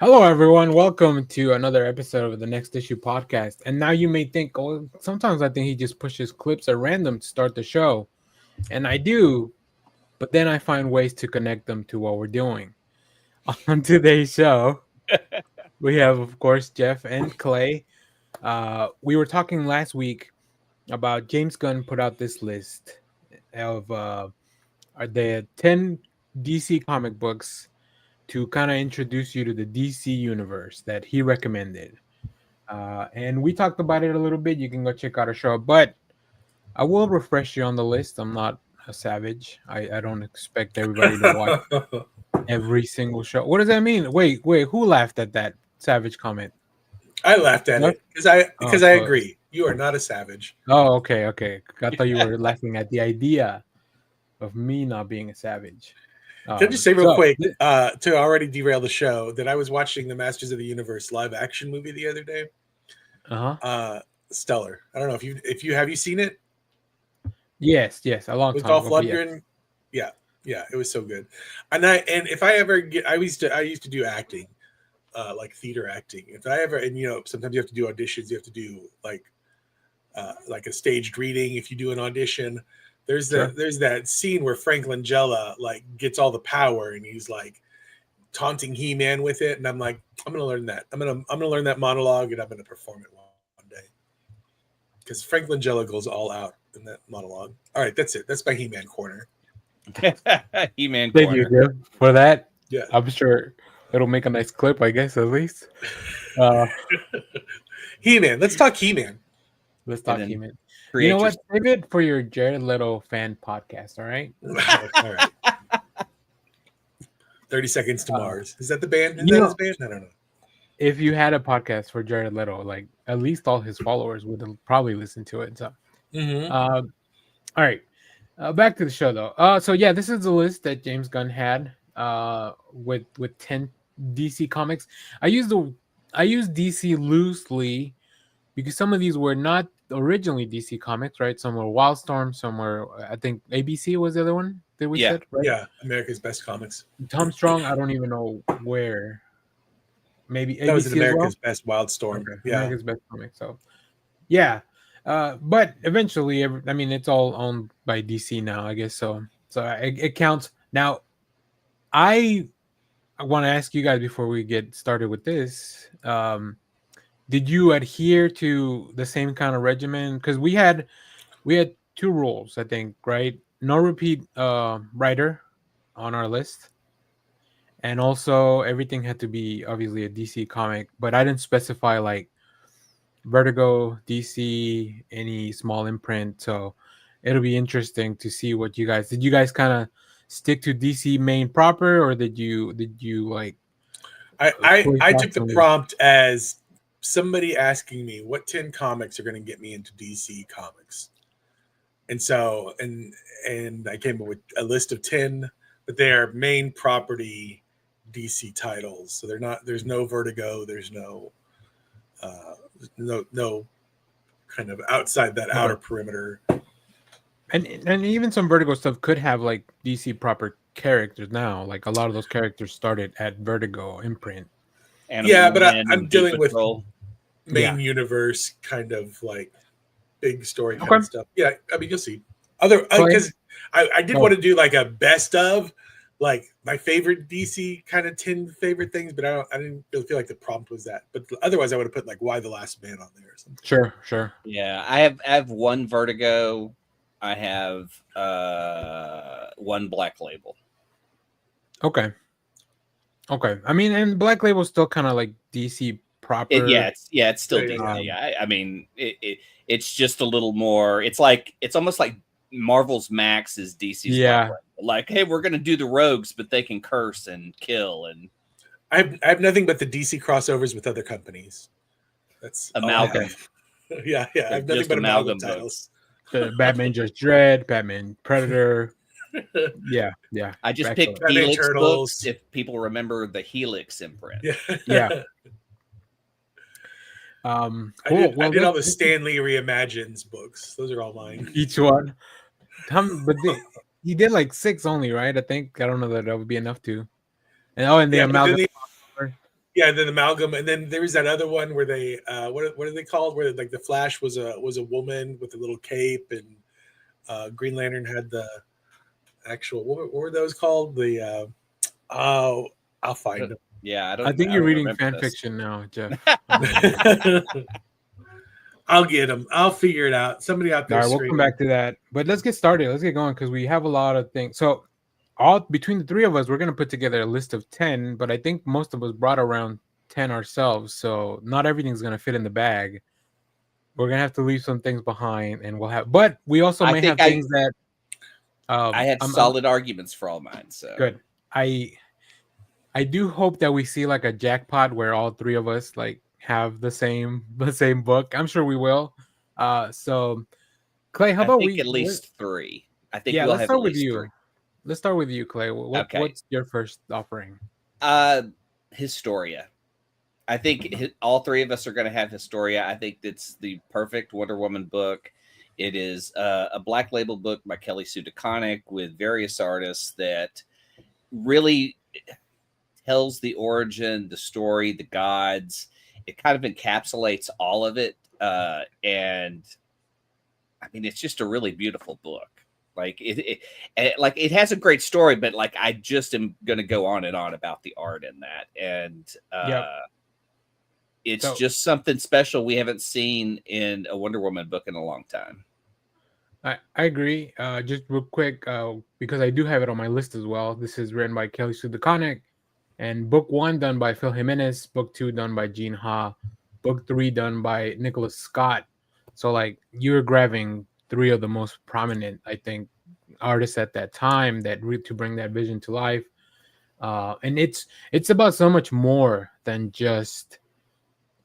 Hello, everyone. Welcome to another episode of the Next Issue podcast. And now you may think, oh, sometimes I think he just pushes clips at random to start the show. And I do, but then I find ways to connect them to what we're doing. On today's show, we have, of course, Jeff and Clay. We were talking last week about James Gunn put out this list of are the 10 DC comic books to kind of introduce you to the DC universe that he recommended. And we talked about it a little bit. You can go check out our show, but I will refresh you on the list. I'm not a savage. I don't expect everybody to watch every single show. What does that mean? Wait, who laughed at that savage comment? I laughed at What? it because I Oh, agree. You are not a savage. oh, okay. I thought you were laughing at the idea of me not being a savage. Can I just say real So, quick to already derail the show that I was watching the Masters of the Universe live action movie the other day. Stellar. I don't know if you have you seen it yes, a long with time Dolph ago. But Lundgren? Yeah, it was so good. And if I ever get, I used to do acting, like theater acting. If I ever sometimes you have to do auditions. You have to do like a staged reading. If you do an audition, there's that scene where Frank Langella like gets all the power and he's like taunting He-Man with it, and I'm like, I'm gonna learn that. I'm gonna learn that monologue and I'm gonna perform it one day because Frank Langella goes all out in that monologue. All right, that's it. That's my He-Man corner. He-Man thank corner. you, Jeff, for that. Yeah, I'm sure it'll make a nice clip, I guess, at least. He-Man. Let's talk He-Man. Let's talk He-Man. You know what? Save it for your Jared Leto fan podcast, all right? All right. 30 Seconds to Mars. Is that the band? Is you that know- his band? I don't know. If you had a podcast for Jared Leto, like at least all his followers would probably listen to it. So, all right. Back to the show though. So yeah, this is the list that James Gunn had with 10 DC comics. I use DC loosely because some of these were not originally DC comics, right? Some were Wildstorm, some were I think ABC was the other one that we said, right? Yeah, America's Best Comics. Tom Strong, I don't even know where. Maybe ABC that was America's well? Best Wildstorm. Okay. Yeah, America's Best Comic. So, yeah, but eventually, I mean, it's all owned by DC now, I guess. So it counts. Now, I want to ask you guys before we get started with this. Did you adhere to the same kind of regimen? Because we had two rules, I think, right? No repeat writer on our list. And also everything had to be obviously a DC comic, but I didn't specify like Vertigo, DC, any small imprint. So it'll be interesting to see what you guys did. You guys kind of stick to DC main proper, or did you like? I took the prompt as somebody asking me what 10 comics are going to get me into DC comics, and so and I came up with a list of 10, but they are main property DC titles. So there's no Vertigo, there's no kind of outside that outer perimeter. And even some Vertigo stuff could have like DC proper characters now. Like a lot of those characters started at Vertigo imprint. But I'm dealing with main universe kind of like big story kind of stuff. Yeah, I mean you'll see. Because I did want to do like a best of like my favorite DC kind of 10 favorite things, but I didn't really feel like the prompt was that. But otherwise, I would have put like Why the Last Man on there or something. Sure. Yeah, I have one Vertigo. I have one Black Label. Okay. I mean, and Black Label's still kind of like DC proper. It's still DC. I mean, it's just a little more. It's almost like Marvel's Max is DC's. Proper. Like, hey, we're going to do the rogues, but they can curse and kill. And I have nothing but the DC crossovers with other companies. That's amalgam. Yeah. I have nothing but amalgam titles. Batman Just Dread, Batman Predator. Yeah. I just picked Helix books if people remember the Helix imprint. Yeah. Cool. I did all the Stan Lee Reimagines books. Those are all mine. Each one. But you did like 6 only, right? I think. I don't know that would be enough to. And the amalgam. Yeah, then amalgam, and then there was that other one where they what are they called? Where like the Flash was a woman with a little cape, and Green Lantern had the actual what were those called? The oh, I'll find them. Yeah, I think you're reading fan this. fiction now, Jeff. I'll get them. I'll figure it out. Somebody out there. All right, we'll come back to that. But let's get started. Let's get going because we have a lot of things. So, all between the three of us, we're gonna put together a list of 10. But I think most of us brought around 10 ourselves, so not everything's gonna fit in the bag. We're gonna have to leave some things behind, and we'll have. But we also may have things that. I had solid arguments for all mine. So good. I do hope that we see like a jackpot where all three of us like have the same book. I'm sure we will. So Clay, how about we at least 3? I think yeah. we'll Let's have start at with least you. 3. Let's start with you, Clay. What's your first offering? Historia. I think all 3 of us are going to have Historia. I think it's the perfect Wonder Woman book. It is a Black Label book by Kelly Sue DeConnick with various artists that really tells the origin, the story, the gods. It kind of encapsulates all of it. And I mean, it's just a really beautiful book. Like it has a great story, but like I just am going to go on and on about the art in that. And it's just something special we haven't seen in a Wonder Woman book in a long time. I agree. Just real quick, because I do have it on my list as well. This is written by Kelly Sue DeConnick, and book 1 done by Phil Jimenez, book 2 done by Gene Ha, book 3 done by Nicholas Scott. So like you're grabbing 3 of the most prominent, I think, artists at that time that to bring that vision to life. And it's about so much more than just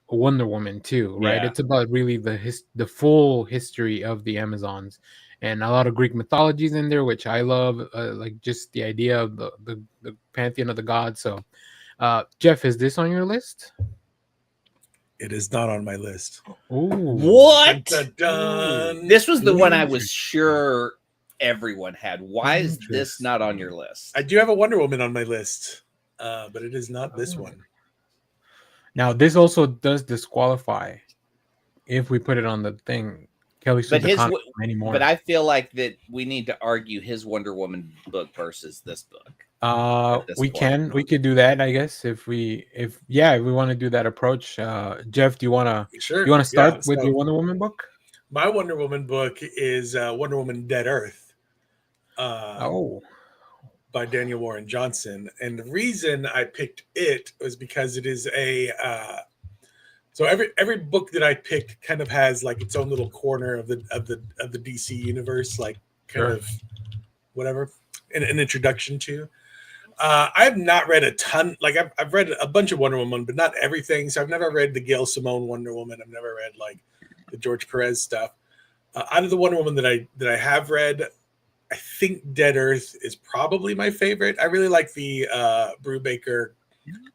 Wonder Woman too, right? Yeah. It's about really the full history of the Amazons, and a lot of Greek mythologies in there, which I love, like just the idea of the pantheon of the gods. So, Jeff, is this on your list? It is not on my list. Ooh. What? Dun, dun, dun. This was the one I was sure everyone had. Why is this not on your list? I do have a Wonder Woman on my list, but it is not this one. Now, this also does disqualify if we put it on the thing. Kelly Sue DeConnick anymore. But I feel like that we need to argue his Wonder Woman book versus this book. We could do that, I guess, if we want to do that approach. Jeff, do you want to start with your Wonder Woman book? My Wonder Woman book is Wonder Woman Dead Earth. By Daniel Warren Johnson, and the reason I picked it was because it is so every book that I picked kind of has like its own little corner of the DC universe, like kind of whatever an introduction to. I have not read a ton. Like I've read a bunch of Wonder Woman, but not everything. So I've never read the Gail Simone Wonder Woman. I've never read like the George Perez stuff. Out of the Wonder Woman that I have read, I think Dead Earth is probably my favorite. I really like the Brubaker,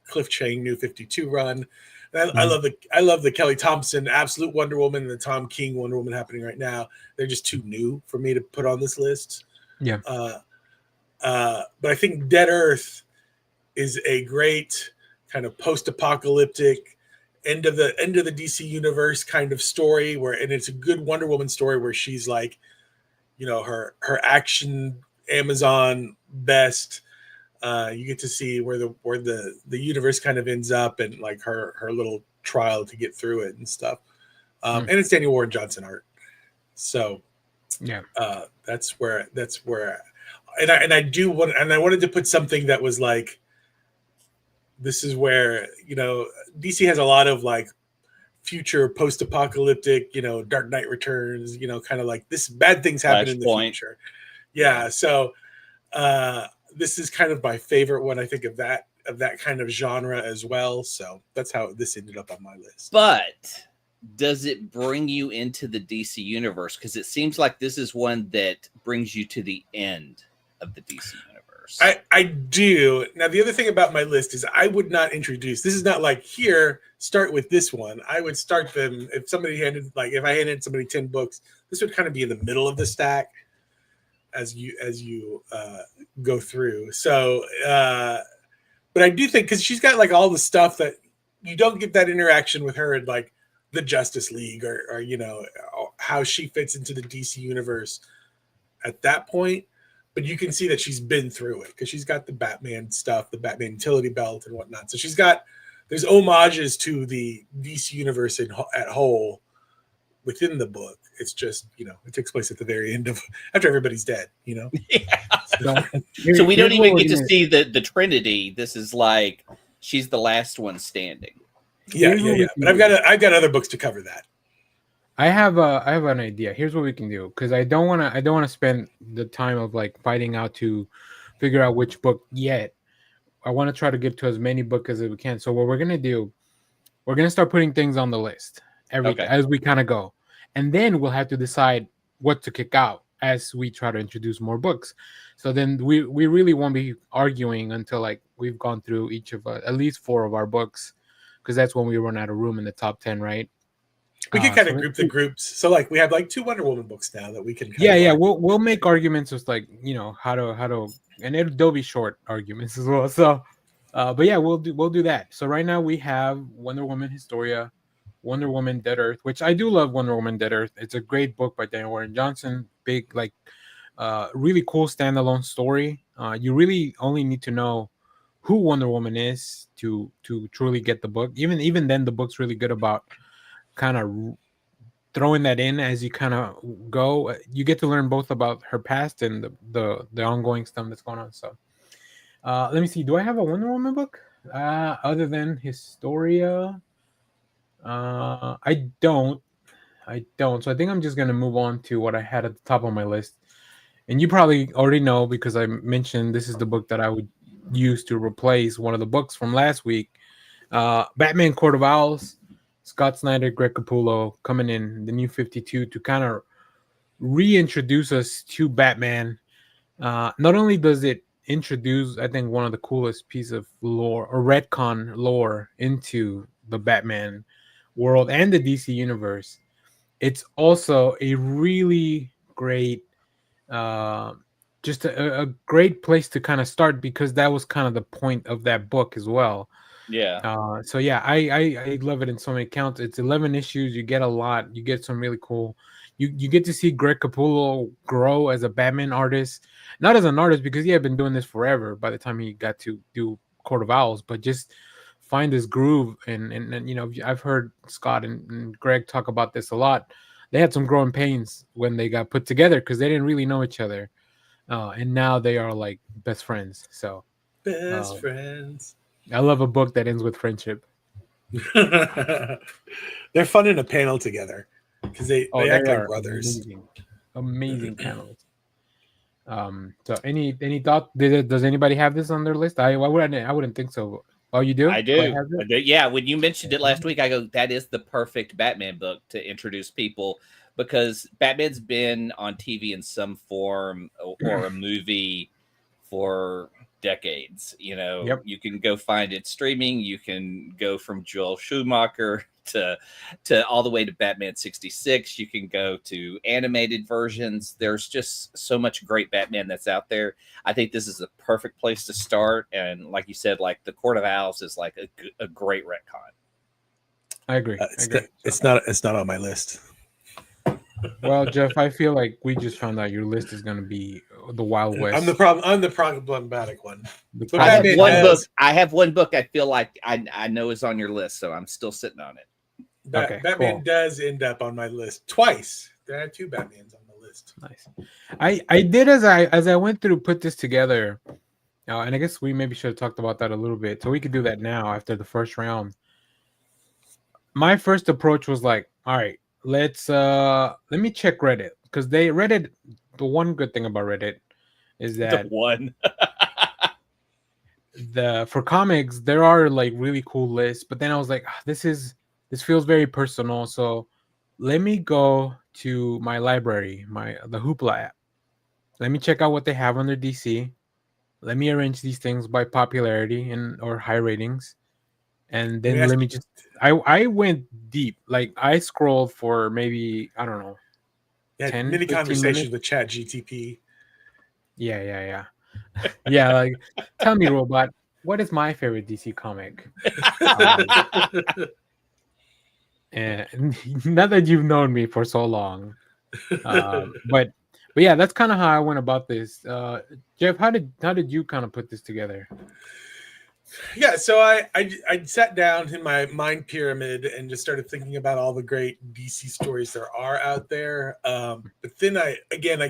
Cliff Chang New 52 run. I love the Kelly Thompson Absolute Wonder Woman and the Tom King Wonder Woman happening right now. They're just too new for me to put on this list. Yeah. But I think Dead Earth is a great kind of post-apocalyptic end of the DC universe kind of story and it's a good Wonder Woman story where she's like, you know, her action Amazon best. You get to see where the universe kind of ends up and like her little trial to get through it and stuff. And it's Daniel Warren Johnson art. So yeah, that's where and I wanted to put something that was like, this is where, you know, DC has a lot of like future post-apocalyptic, you know, Dark Knight Returns, you know, kind of like this bad things happen in the future. Yeah. So this is kind of my favorite one, I think, of that kind of genre as well. So that's how this ended up on my list. But does it bring you into the DC universe? Because it seems like this is one that brings you to the end of the DC universe. I do. Now, the other thing about my list is I would not introduce, this is not like, here, start with this one. I would start them, if I handed somebody 10 books, this would kind of be in the middle of the stack as you go through. So, but I do think, because she's got like all the stuff that, you don't get that interaction with her in like the Justice League or you know how she fits into the DC universe at that point. But you can see that she's been through it because she's got the Batman stuff, the Batman utility belt and whatnot. So there's homages to the DC universe at whole within the book. It's just, you know, it takes place at the very end after everybody's dead, you know? Yeah. So we don't even get to see the Trinity. This is like, she's the last one standing. Yeah. But I've got other books to cover that. I have an idea. Here's what we can do, because I don't want to spend the time of like fighting out to figure out which book yet. I want to try to get to as many books as we can. So what we're gonna do, we're gonna start putting things on the list as we kind of go, and then we'll have to decide what to kick out as we try to introduce more books. So then we really won't be arguing until like we've gone through each of at least 4 of our books, because that's when we run out of room in the top 10, right? We can kind of group the groups. So like we have like 2 Wonder Woman books now that we can we'll make arguments with like, you know, how to and they'll be short arguments as well. So but yeah, we'll do that. So right now we have Wonder Woman Historia, Wonder Woman Dead Earth, which I do love. Wonder Woman Dead Earth. It's a great book by Daniel Warren Johnson. Big, like really cool standalone story. You really only need to know who Wonder Woman is to truly get the book. Even then the book's really good about kind of throwing that in as you kind of go. You get to learn both about her past and the ongoing stuff that's going on. So let me see, do I have a Wonder Woman book other than Historia? I don't. So I think I'm just gonna move on to what I had at the top of my list, and you probably already know because I mentioned this is the book that I would use to replace one of the books from last week, Batman Court of Owls. Scott Snyder, Greg Capullo coming in the new 52 to kind of reintroduce us to Batman. Not only does it introduce, I think, one of the coolest pieces of lore or retcon lore into the Batman world and the DC universe, it's also a really great, just a great place to kind of start, because that was kind of the point of that book as well. Yeah. So yeah, I love it in so many counts. It's 11 issues. You get a lot. You get some really cool. You get to see Greg Capullo grow as a Batman artist, not as an artist because he had been doing this forever by the time he got to do Court of Owls, but just find his groove. And you know, I've heard Scott and Greg talk about this a lot. They had some growing pains when they got put together because they didn't really know each other, and now they are like best friends. So best friends. I love a book that ends with friendship. They're fun in a panel together because they act like brothers. Amazing panels. So any thought? Does anybody have this on their list? I wouldn't think so. Oh, you do? I do. Yeah, when you mentioned it last week, I go, that is the perfect Batman book to introduce people, because Batman's been on TV in some form or a movie for decades. You know, You can go find it streaming. You can go from Joel Schumacher to all the way to Batman 66. You can go to animated versions. There's just so much great Batman that's out there. I think this is the perfect place to start. And like you said, like the Court of Owls is like a great retcon. I agree. It's not on my list. Well, Jeff, I feel like we just found out your list is going to be the Wild West. I'm the problematic one. I have one book I feel like I know is on your list, so I'm still sitting on it. Batman does end up on my list twice. There are 2 Batmans on the list. Nice. I did as I went through put this together, and I guess we maybe should have talked about that a little bit. So we could do that now after the first round. My first approach was like, all right, let me check Reddit, because Reddit. The one good thing about Reddit is that for comics there are like really cool lists, but then I was like, this feels very personal, so let me go to my library, the Hoopla app. Let me check out what they have under DC. Let me arrange these things by popularity or high ratings, and then let me just. I went deep. Like I scrolled for maybe, I don't know, 10 mini conversations minutes with ChatGTP. Yeah. Yeah, like, tell me, robot, what is my favorite DC comic? And not that you've known me for so long, but yeah, that's kind of how I went about this. Jeff, how did you kind of put this together? Yeah, so I sat down in my mind pyramid and just started thinking about all the great DC stories there are out there. But then I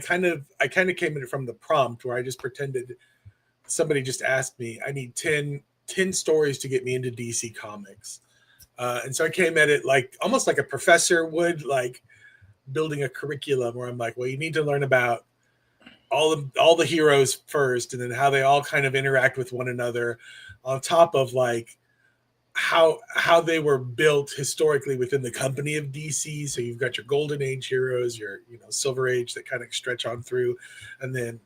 kind of came in from the prompt where I just pretended somebody just asked me, I need 10 stories to get me into DC Comics. And so I came at it like almost like a professor would, like building a curriculum where I'm like, well, you need to learn about all the heroes first, and then how they all kind of interact with one another, on top of like how they were built historically within the company of DC. So you've got your Golden Age heroes, your Silver Age that kind of stretch on through, and then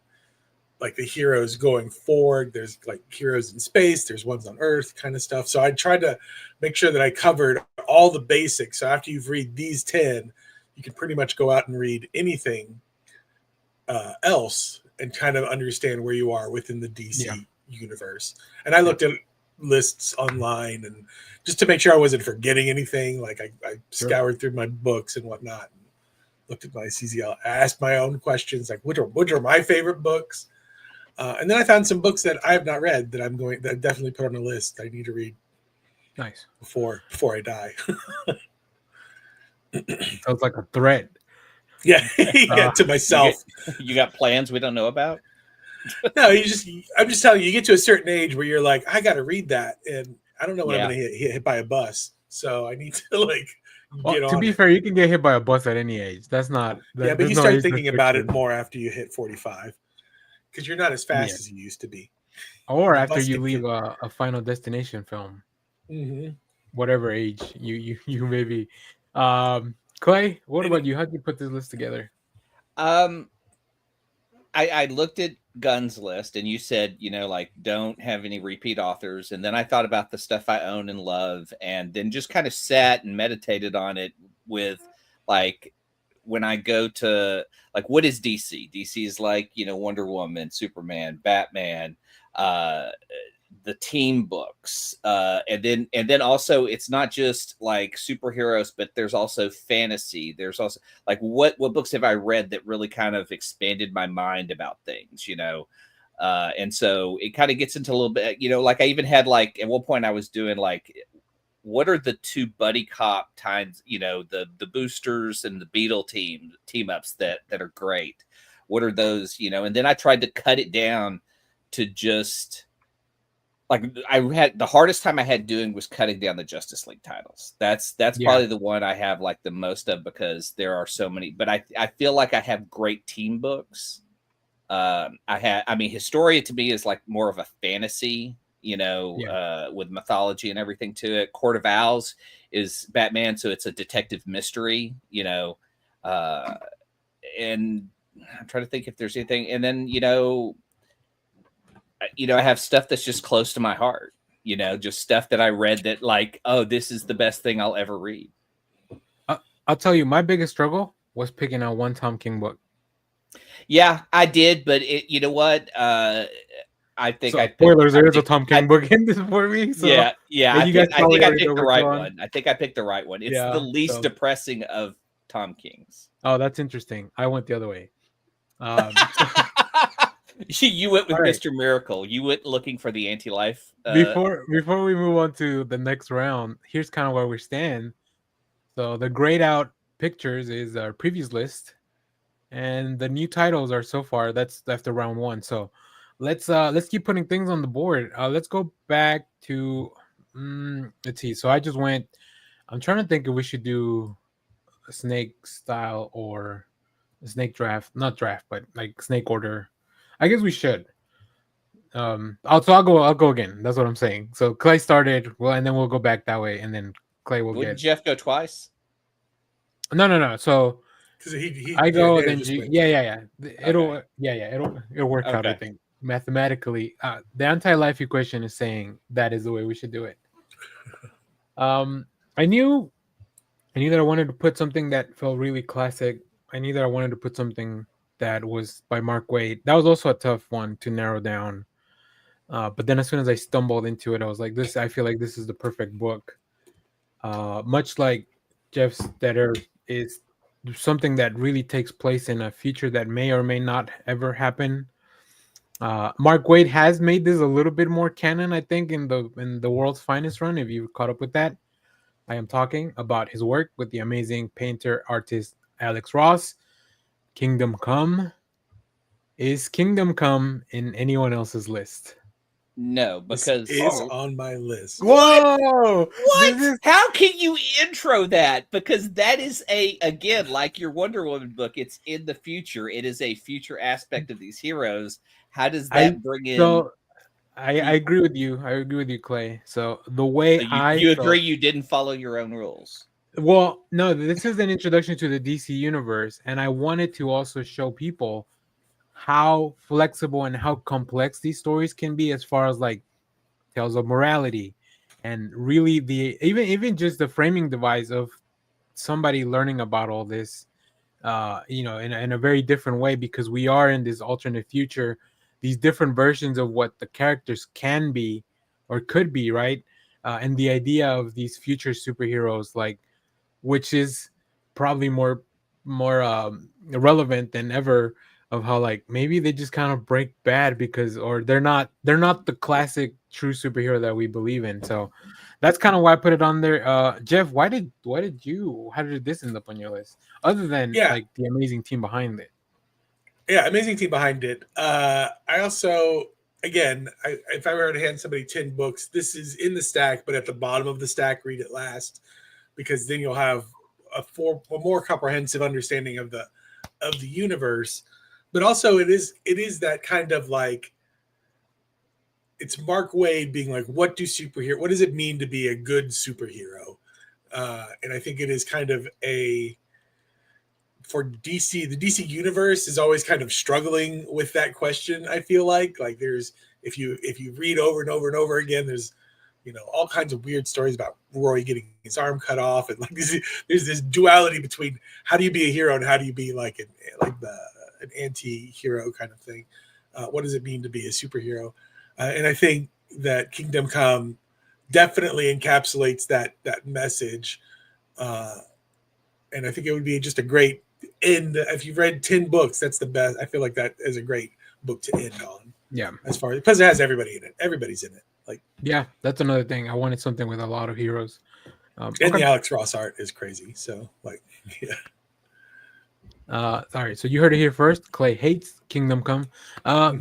like the heroes going forward. There's like heroes in space, there's ones on Earth, kind of stuff. So I tried to make sure that I covered all the basics. So after you've read these 10, you can pretty much go out and read anything else and kind of understand where you are within the DC universe. And I looked at lists online and just to make sure I wasn't forgetting anything. Like I scoured through my books and whatnot, and looked at my CZL, asked my own questions, like which are my favorite books. And then I found some books that I have not read that I definitely put on a list I need to read. Nice. Before I die. Sounds like a threat. Yeah, to myself. You got plans we don't know about? No, I'm just telling you, you get to a certain age where you're like, I got to read that, and I don't know when I'm going to get hit by a bus, so I need to like get on. To be fair, you can get hit by a bus at any age. That's not. But you start thinking about it more after you hit 45, because you're not as fast as you used to be. Or after you leave a Final Destination film, whatever age you may be. Clay, what about you? How did you put this list together? I looked at Gunn's list, and you said, like, don't have any repeat authors. And then I thought about the stuff I own and love, and then just kind of sat and meditated on it with, like, when I go to, like, what is DC? DC is like, Wonder Woman, Superman, Batman, the team books, and then also it's not just like superheroes, but there's also fantasy. There's also like what books have I read that really kind of expanded my mind about things, and so it kind of gets into a little bit, like I even had like at one point I was doing like, what are the two buddy cop times, the boosters and the Beetle team ups that are great. What are those, and then I tried to cut it down to just like, I had the hardest time I had doing was cutting down the Justice League titles. That's probably the one I have like the most of, because there are so many, but I feel like I have great team books. Historia to me is like more of a fantasy, with mythology and everything to it. Court of Owls is Batman, so it's a detective mystery, and I'm trying to think if there's anything. And then, I have stuff that's just close to my heart, just stuff that I read that like, oh, this is the best thing I'll ever read. I'll tell you, my biggest struggle was picking out one Tom King book. Yeah, I did, but you know what? I think spoilers. There is a Tom King book in this for me. So. Yeah. I think I picked the right one. I think I picked the right one. It's the least depressing of Tom King's. Oh, that's interesting. I went the other way. You went with Mr. Miracle. You went looking for the anti-life. Before we move on to the next round, here's kind of where we stand. So the grayed out pictures is our previous list, and the new titles are so far that's after round one. So let's keep putting things on the board. Let's go back to let's see. So I just went. I'm trying to think if we should do a snake style or a snake draft, not draft, but like snake order. I guess we should. I'll go again. That's what I'm saying. So Clay started, and then we'll go back that way, and then Clay will Wouldn't Jeff go twice? No. So I go, then G. Yeah. It'll work out. I think mathematically, the anti-life equation is saying that is the way we should do it. I knew that I wanted to put something that felt really classic. I knew that I wanted to put something that was by Mark Waid. That was also a tough one to narrow down. But then as soon as I stumbled into it, I was like, "This, I feel like this is the perfect book." Much like Jeff Stetter is something that really takes place in a future that may or may not ever happen. Mark Waid has made this a little bit more canon, I think, in the World's Finest run. If you caught up with that, I am talking about his work with the amazing painter artist Alex Ross. Kingdom Come. Is Kingdom Come in anyone else's list? No, because this is on my list. Whoa! What? How can you intro that? Because that is again, like your Wonder Woman book, it's in the future. It is a future aspect of these heroes. How does that bring in? So I agree with you. I agree with you, Clay. So the way you agree you didn't follow your own rules. Well, no, this is an introduction to the DC universe, and I wanted to also show people how flexible and how complex these stories can be as far as like tales of morality and really the even just the framing device of somebody learning about all this in a very different way, because we are in this alternate future, these different versions of what the characters can be or could be, right? And the idea of these future superheroes, like, which is probably more relevant than ever, of how like maybe they just kind of break bad because, or they're not the classic true superhero that we believe in. So that's kind of why I put it on there. Jeff, how did this end up on your list, other than like the amazing team behind it? Yeah, amazing team behind it. I also, again, if I were to hand somebody 10 books, this is in the stack, but at the bottom of the stack, read it last, because then you'll have a more comprehensive understanding of the universe. But also, it is that kind of like, it's Mark Waid being like, what does it mean to be a good superhero? And I think it is kind of for DC, the DC universe is always kind of struggling with that question. I feel like there's, if you read over and over and over again, there's, all kinds of weird stories about Roy getting his arm cut off, and like there's this duality between how do you be a hero and how do you be like an anti-hero kind of thing. What does it mean to be a superhero? And I think that Kingdom Come definitely encapsulates that message. And I think it would be just a great end. If you've read 10 books, that's the best. I feel like that is a great book to end on. Yeah. Because it has everybody in it. Everybody's in it. Yeah, that's another thing. I wanted something with a lot of heroes. And the Alex Ross art is crazy. So yeah. Sorry. So you heard it here first. Clay hates Kingdom Come.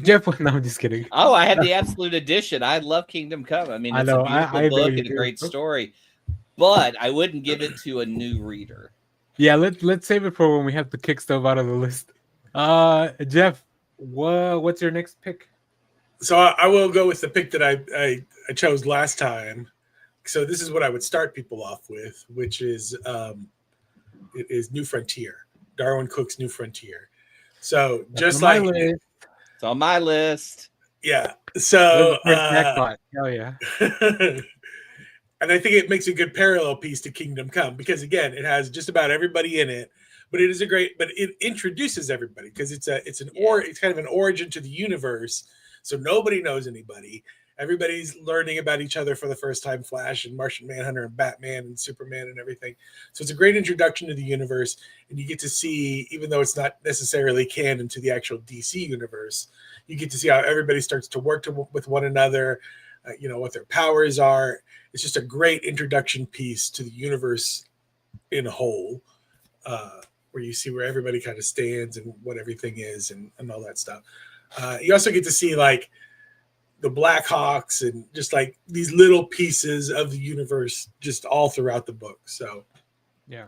Jeff, no, I'm just kidding. Oh, I had the absolute edition. I love Kingdom Come. I mean, it's a beautiful book and a great story, but I wouldn't give it to a new reader. Yeah, let's save it for when we have to kick stuff out of the list. Jeff, what's your next pick? So I will go with the pick that I chose last time. So this is what I would start people off with, which is it is New Frontier, Darwin Cook's New Frontier. So just like it's on my list. Yeah. So hell yeah. And I think it makes a good parallel piece to Kingdom Come, because again, it has just about everybody in it, but it introduces everybody, because it's kind of an origin to the universe. So nobody knows anybody. Everybody's learning about each other for the first time. Flash and Martian Manhunter and Batman and Superman and everything. So it's a great introduction to the universe, and you get to see, even though it's not necessarily canon to the actual DC universe, you get to see how everybody starts to work with one another, what their powers are. It's just a great introduction piece to the universe in a whole, where you see where everybody kind of stands and what everything is and all that stuff. You also get to see like the Blackhawks and just like these little pieces of the universe just all throughout the book. So, yeah.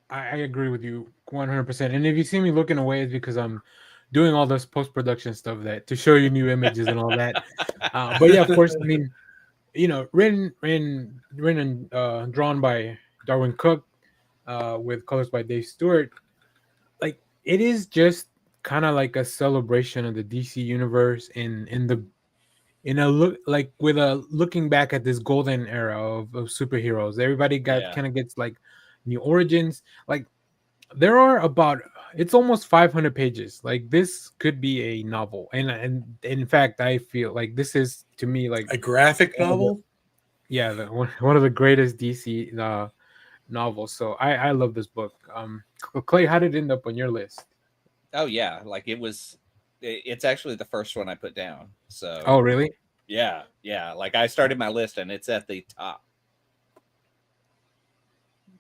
I agree with you 100%. And if you see me looking away, it's because I'm doing all this post-production stuff to show you new images and all that. But yeah, of course, I mean, written and drawn by Darwin Cook, with colors by Dave Stewart. Like, it is just kind of like a celebration of the DC universe looking back at this golden era of superheroes. Everybody kind of gets like new origins. Like, there are about it's almost 500 pages. Like this could be a novel, and in fact, I feel like this is to me like A graphic novel. one of the greatest DC novels. So I love this book. Clay, how did it end up on your list? Oh yeah, like it's actually the first one I put down. So Oh really? yeah. Like I started my list and it's at the top.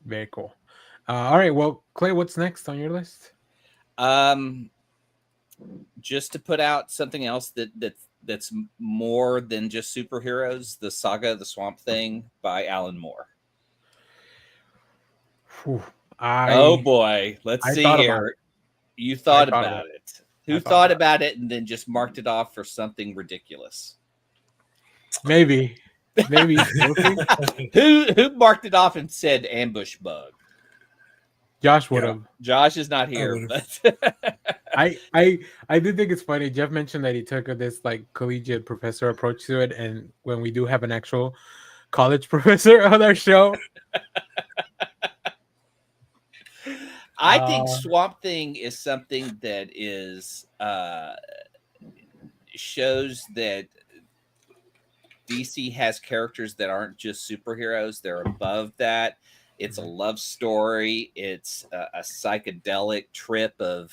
Very cool. All right, well, Clay, what's next on your list? Just to put out something else that's more than just superheroes, the Saga of the Swamp Thing by Alan Moore. Whew, Oh boy, let's I see thought about here. it. You thought I thought about about it. Who thought about it and then just marked it off for something ridiculous? Maybe. We'll see. Who marked it off and said ambush bug? Josh would have. Josh is not here, but I do think it's funny. Jeff mentioned that he took this like collegiate professor approach to it, and when we do have an actual college professor on our show, I think Swamp Thing is something that is shows that DC has characters that aren't just superheroes; they're above that. It's a love story. It's a psychedelic trip of,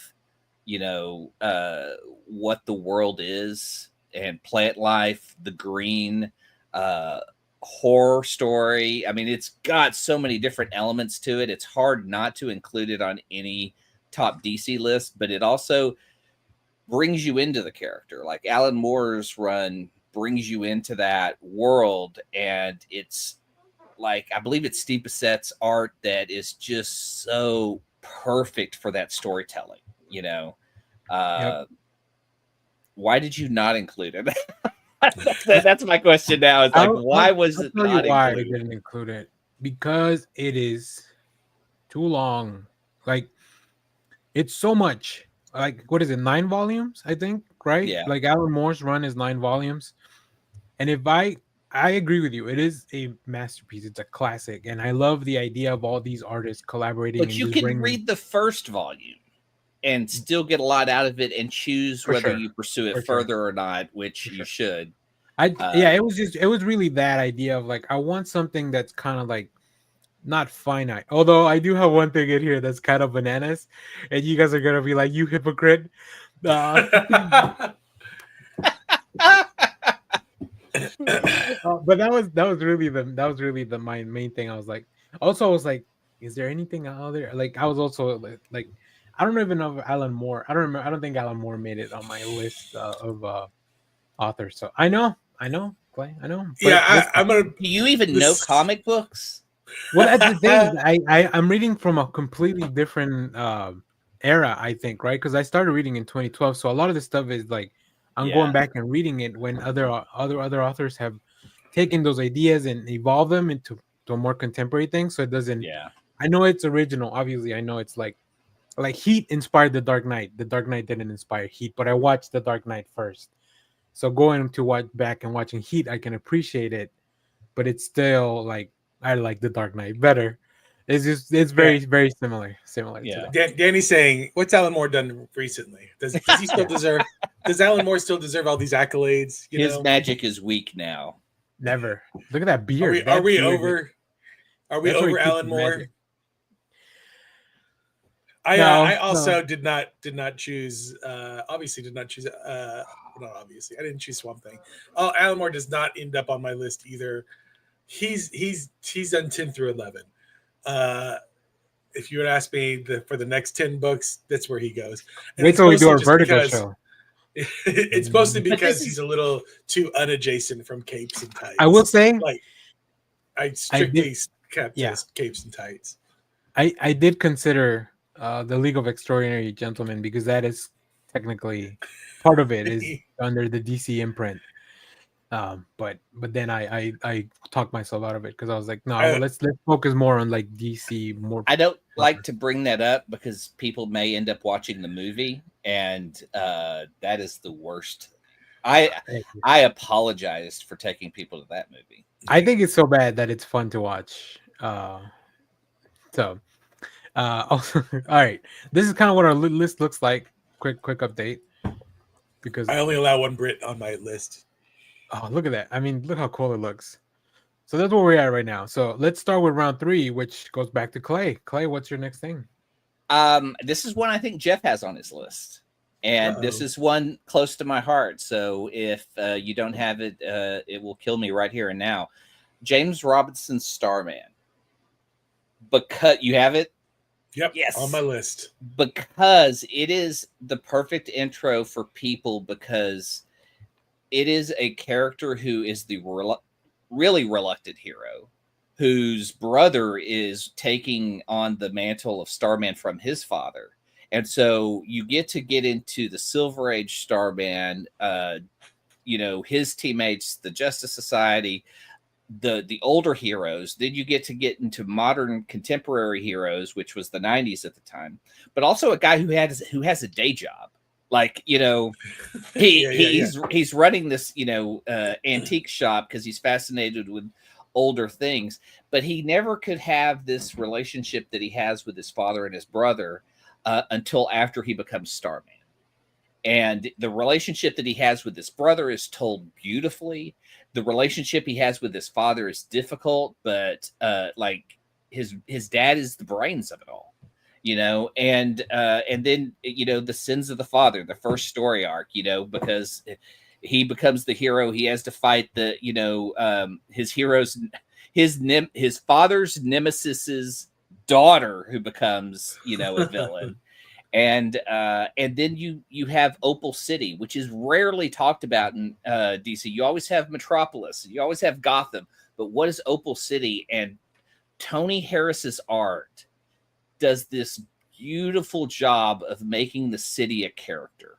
what the world is and plant life, the green, horror story. I mean, it's got so many different elements to it. It's hard not to include it on any top DC list, but it also brings you into the character. Like Alan Moore's run brings you into that world, and it's like, I believe it's Steve Bissett's art that is just so perfect for that storytelling. Why did you not include it? That's my question now. It's like, why was it not included? Why I didn't include it? Because it is too long. Like, it's so much. Like, what is it? 9 volumes, I think, right? Yeah. Like Alan Moore's run is 9 volumes. And if I agree with you, it is a masterpiece. It's a classic. And I love the idea of all these artists collaborating. But you can read the first volume and still get a lot out of it and choose whether you pursue it further or not, which you should. It was really that idea of like, I want something that's kind of like not finite. Although I do have one thing in here that's kind of bananas, and you guys are gonna be like, you hypocrite. But that was really the my main thing. I was like, is there anything out there? Like, I was also like, I don't even know if Alan Moore. I don't think Alan Moore made it on my list of authors. So I know, Clay, I know. Yeah, I'm gonna. Do you even know comic books? Well, that's the thing. I'm reading from a completely different era, I think, right? Because I started reading in 2012, so a lot of this stuff is like I'm going back and reading it when other authors have taken those ideas and evolved them into a more contemporary thing. So it doesn't. Yeah. I know it's original. Obviously, I know it's like Heat inspired The Dark Knight. The Dark Knight didn't inspire Heat, but I watched The Dark Knight first. So going to watch back and watching Heat, I can appreciate it, but it's still like I like The Dark Knight better. It's very very similar to that. Danny's saying, what's Alan Moore done recently? Does he still deserve? Does Alan Moore still deserve all these accolades? His magic is weak now. Never. Look at that beard. Are we over Alan Moore? Magic. I also did not choose. Obviously, did not choose. Not obviously, I didn't choose Swamp Thing. Oh, Alan Moore does not end up on my list either. He's done 10 through 11. If you would ask me for the next 10 books, that's where he goes. And wait till we do our Vertigo show. It's mostly because he's a little too unadjacent from capes and tights. I will say, like, I strictly kept capes and tights. I did consider the League of Extraordinary Gentlemen because that is technically part of it is under the DC imprint. But then I talked myself out of it because I was like, no, let's focus more on like DC more. I don't like to bring that up because people may end up watching the movie, and that is the worst. I apologized for taking people to that movie. I think it's so bad that it's fun to watch. So Also, all right. This is kind of what our list looks like. Quick update. Because I only allow one Brit on my list. oh, look at that! I mean, look how cool it looks. So that's where we're at right now. So let's start with round 3, which goes back to Clay. Clay, what's your next thing? This is one I think Jeff has on his list, and this is one close to my heart. So if you don't have it, it will kill me right here and now. James Robinson's Starman. Because you have it. Yep. Yes. On my list. Because it is the perfect intro for people, because it is a character who is the really reluctant hero, whose brother is taking on the mantle of Starman from his father. And so you get into the Silver Age Starman, his teammates, the Justice Society, the older heroes. Then you get into modern contemporary heroes, which was the 90s at the time, but also a guy who has a day job. Like, he's running this, antique shop because he's fascinated with older things, but he never could have this relationship that he has with his father and his brother until after he becomes Starman. And the relationship that he has with his brother is told beautifully. The relationship he has with his father is difficult, but his dad is the brains of it all, and then the sins of the father, the first story arc, because he becomes the hero. He has to fight his father's nemesis's daughter, who becomes a villain. And then you have Opal City, which is rarely talked about in DC. You always have Metropolis, you always have Gotham, but what is Opal City? And Tony Harris's art does this beautiful job of making the city a character.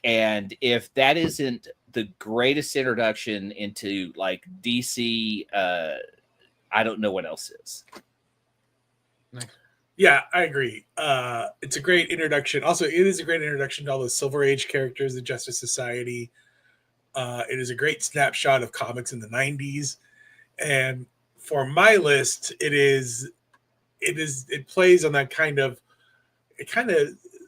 And if that isn't the greatest introduction into like DC, I don't know what else is. Nice. Yeah, I agree. It's a great introduction. Also, it is a great introduction to all the Silver Age characters, the Justice Society. It is a great snapshot of comics in the 90s. And for my list, it plays on that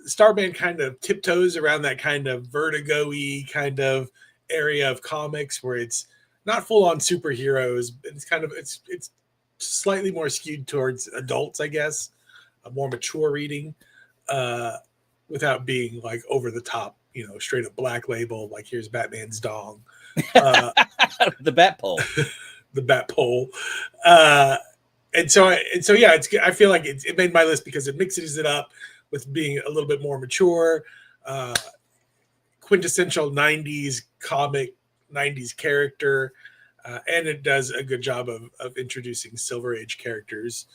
Starman kind of tiptoes around that kind of Vertigo-y kind of area of comics where it's not full on superheroes, but it's slightly more skewed towards adults, I guess. A more mature reading, without being like over the top, straight up Black Label, like here's Batman's dong. The bat pole. The bat pole. And so yeah, I feel like it made my list because it mixes it up with being a little bit more mature, quintessential 90s comic, 90s character, and it does a good job of introducing Silver Age characters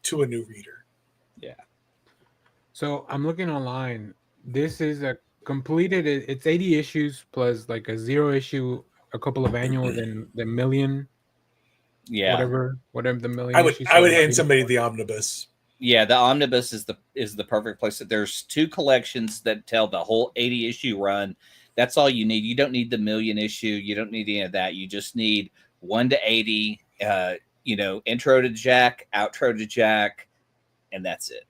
to a new reader. Yeah. So I'm looking online. This is a completed. It's 80 issues plus like a 0 issue, a couple of annuals, and the million. Yeah. Whatever the million. I would hand somebody the omnibus. Yeah, the omnibus is the perfect place. There's 2 collections that tell the whole 80 issue run. That's all you need. You don't need the million issue. You don't need any of that. You just need 1 to 80. Intro to Jack, outro to Jack. And that's it.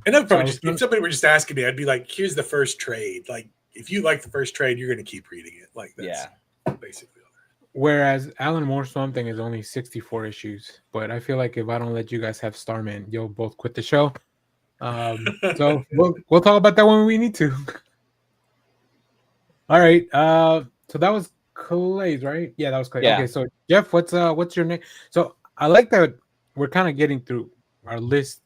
And I'd probably if somebody were just asking me, I'd be like, here's the first trade. Like, if you like the first trade, you're going to keep reading it. Like, that's basically all. Whereas Alan Moore's Swamp Thing is only 64 issues. But I feel like if I don't let you guys have Starman, you'll both quit the show. So we'll talk about that when we need to. All right. So that was Clay's, right? Yeah, that was Clay. Yeah. Okay, so Jeff, what's your name? So I like that we're kind of getting through our list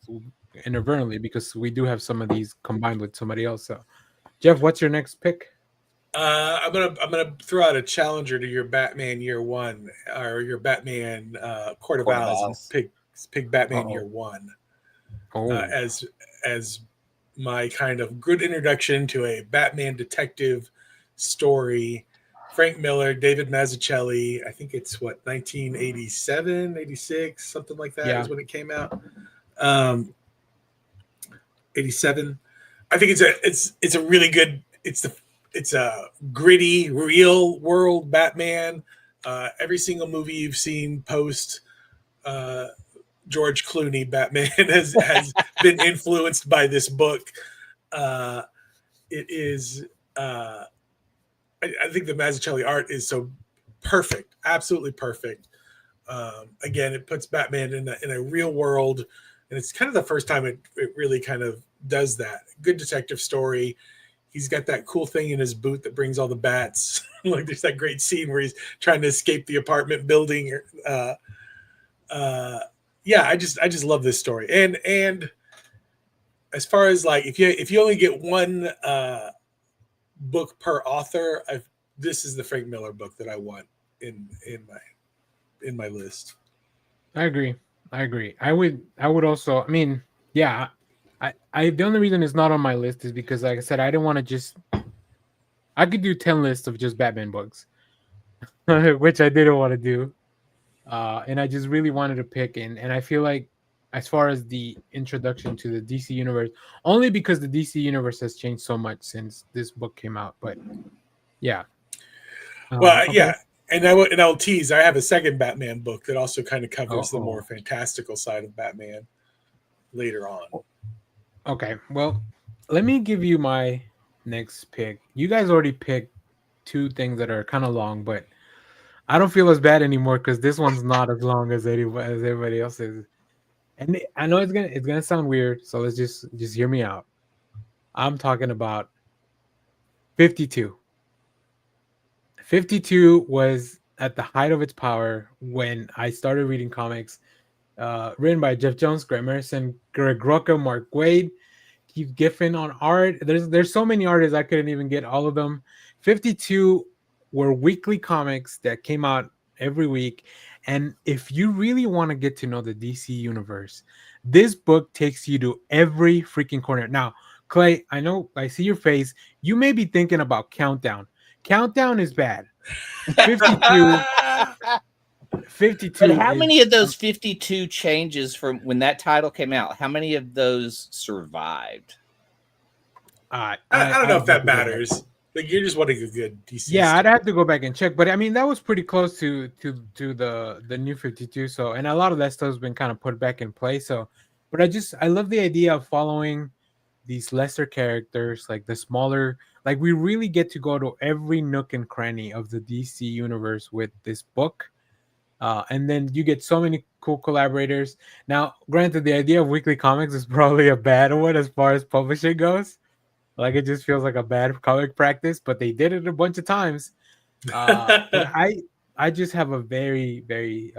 inadvertently because we do have some of these combined with somebody else. So, Jeff, what's your next pick? I'm gonna throw out a challenger to your Batman Year One or your Batman Court of Owls. And pick Batman Year One as my kind of good introduction to a Batman detective story. Frank Miller, David Mazzucchelli. I think it's 1987, 86, something like that is when it came out. 87. I think it's a really good. It's a gritty, real world Batman. Every single movie you've seen post George Clooney Batman has been influenced by this book. It is. I think the Mazzucchelli art is so perfect, absolutely perfect. Again, it puts Batman in a real world, and it's kind of the first time it really kind of does that. Good detective story. He's got that cool thing in his boot that brings all the bats. Like there's that great scene where he's trying to escape the apartment building. Yeah, I just love this story. And as far as like if you only get one book per author, this is the Frank Miller book that I want in my list. I agree. I would also. I mean, yeah. I the only reason it's not on my list is because, like I said, I didn't want to just. I could do 10 lists of just Batman books, which I didn't want to do, and I just really wanted to pick. And I feel like, as far as the introduction to the DC universe, only because the DC universe has changed so much since this book came out. But yeah. Well, Okay. yeah. And I'll tease. I have a second Batman book that also kind of covers the more fantastical side of Batman later on. Okay, well, let me give you my next pick. You guys already picked two things that are kind of long, but I don't feel as bad anymore because this one's not as long as everybody else's. And I know it's gonna sound weird, so let's just hear me out. I'm talking about 52. 52 was at the height of its power when I started reading comics, written by Jeff Jones, Grant Morrison, Greg Rucka, Mark Waid, Keith Giffen on art. There's so many artists I couldn't even get all of them. 52 were weekly comics that came out every week. And if you really want to get to know the DC universe, this book takes you to every freaking corner. Now, Clay, I know I see your face. You may be thinking about Countdown. Countdown is bad. 52. 52. But how many of those 52 changes from when that title came out, how many of those survived? I don't know if that matters. Like you're just wanting a good DC. Yeah, story. I'd have to go back and check, but I mean that was pretty close to the new 52. So, and a lot of that stuff's been kind of put back in place. So, but I love the idea of following these lesser characters, like the smaller, like we really get to go to every nook and cranny of the DC universe with this book. And then you get so many cool collaborators. Now, granted, the idea of weekly comics is probably a bad one as far as publishing goes. Like it just feels like a bad comic practice, but they did it a bunch of times. But I just have a very, very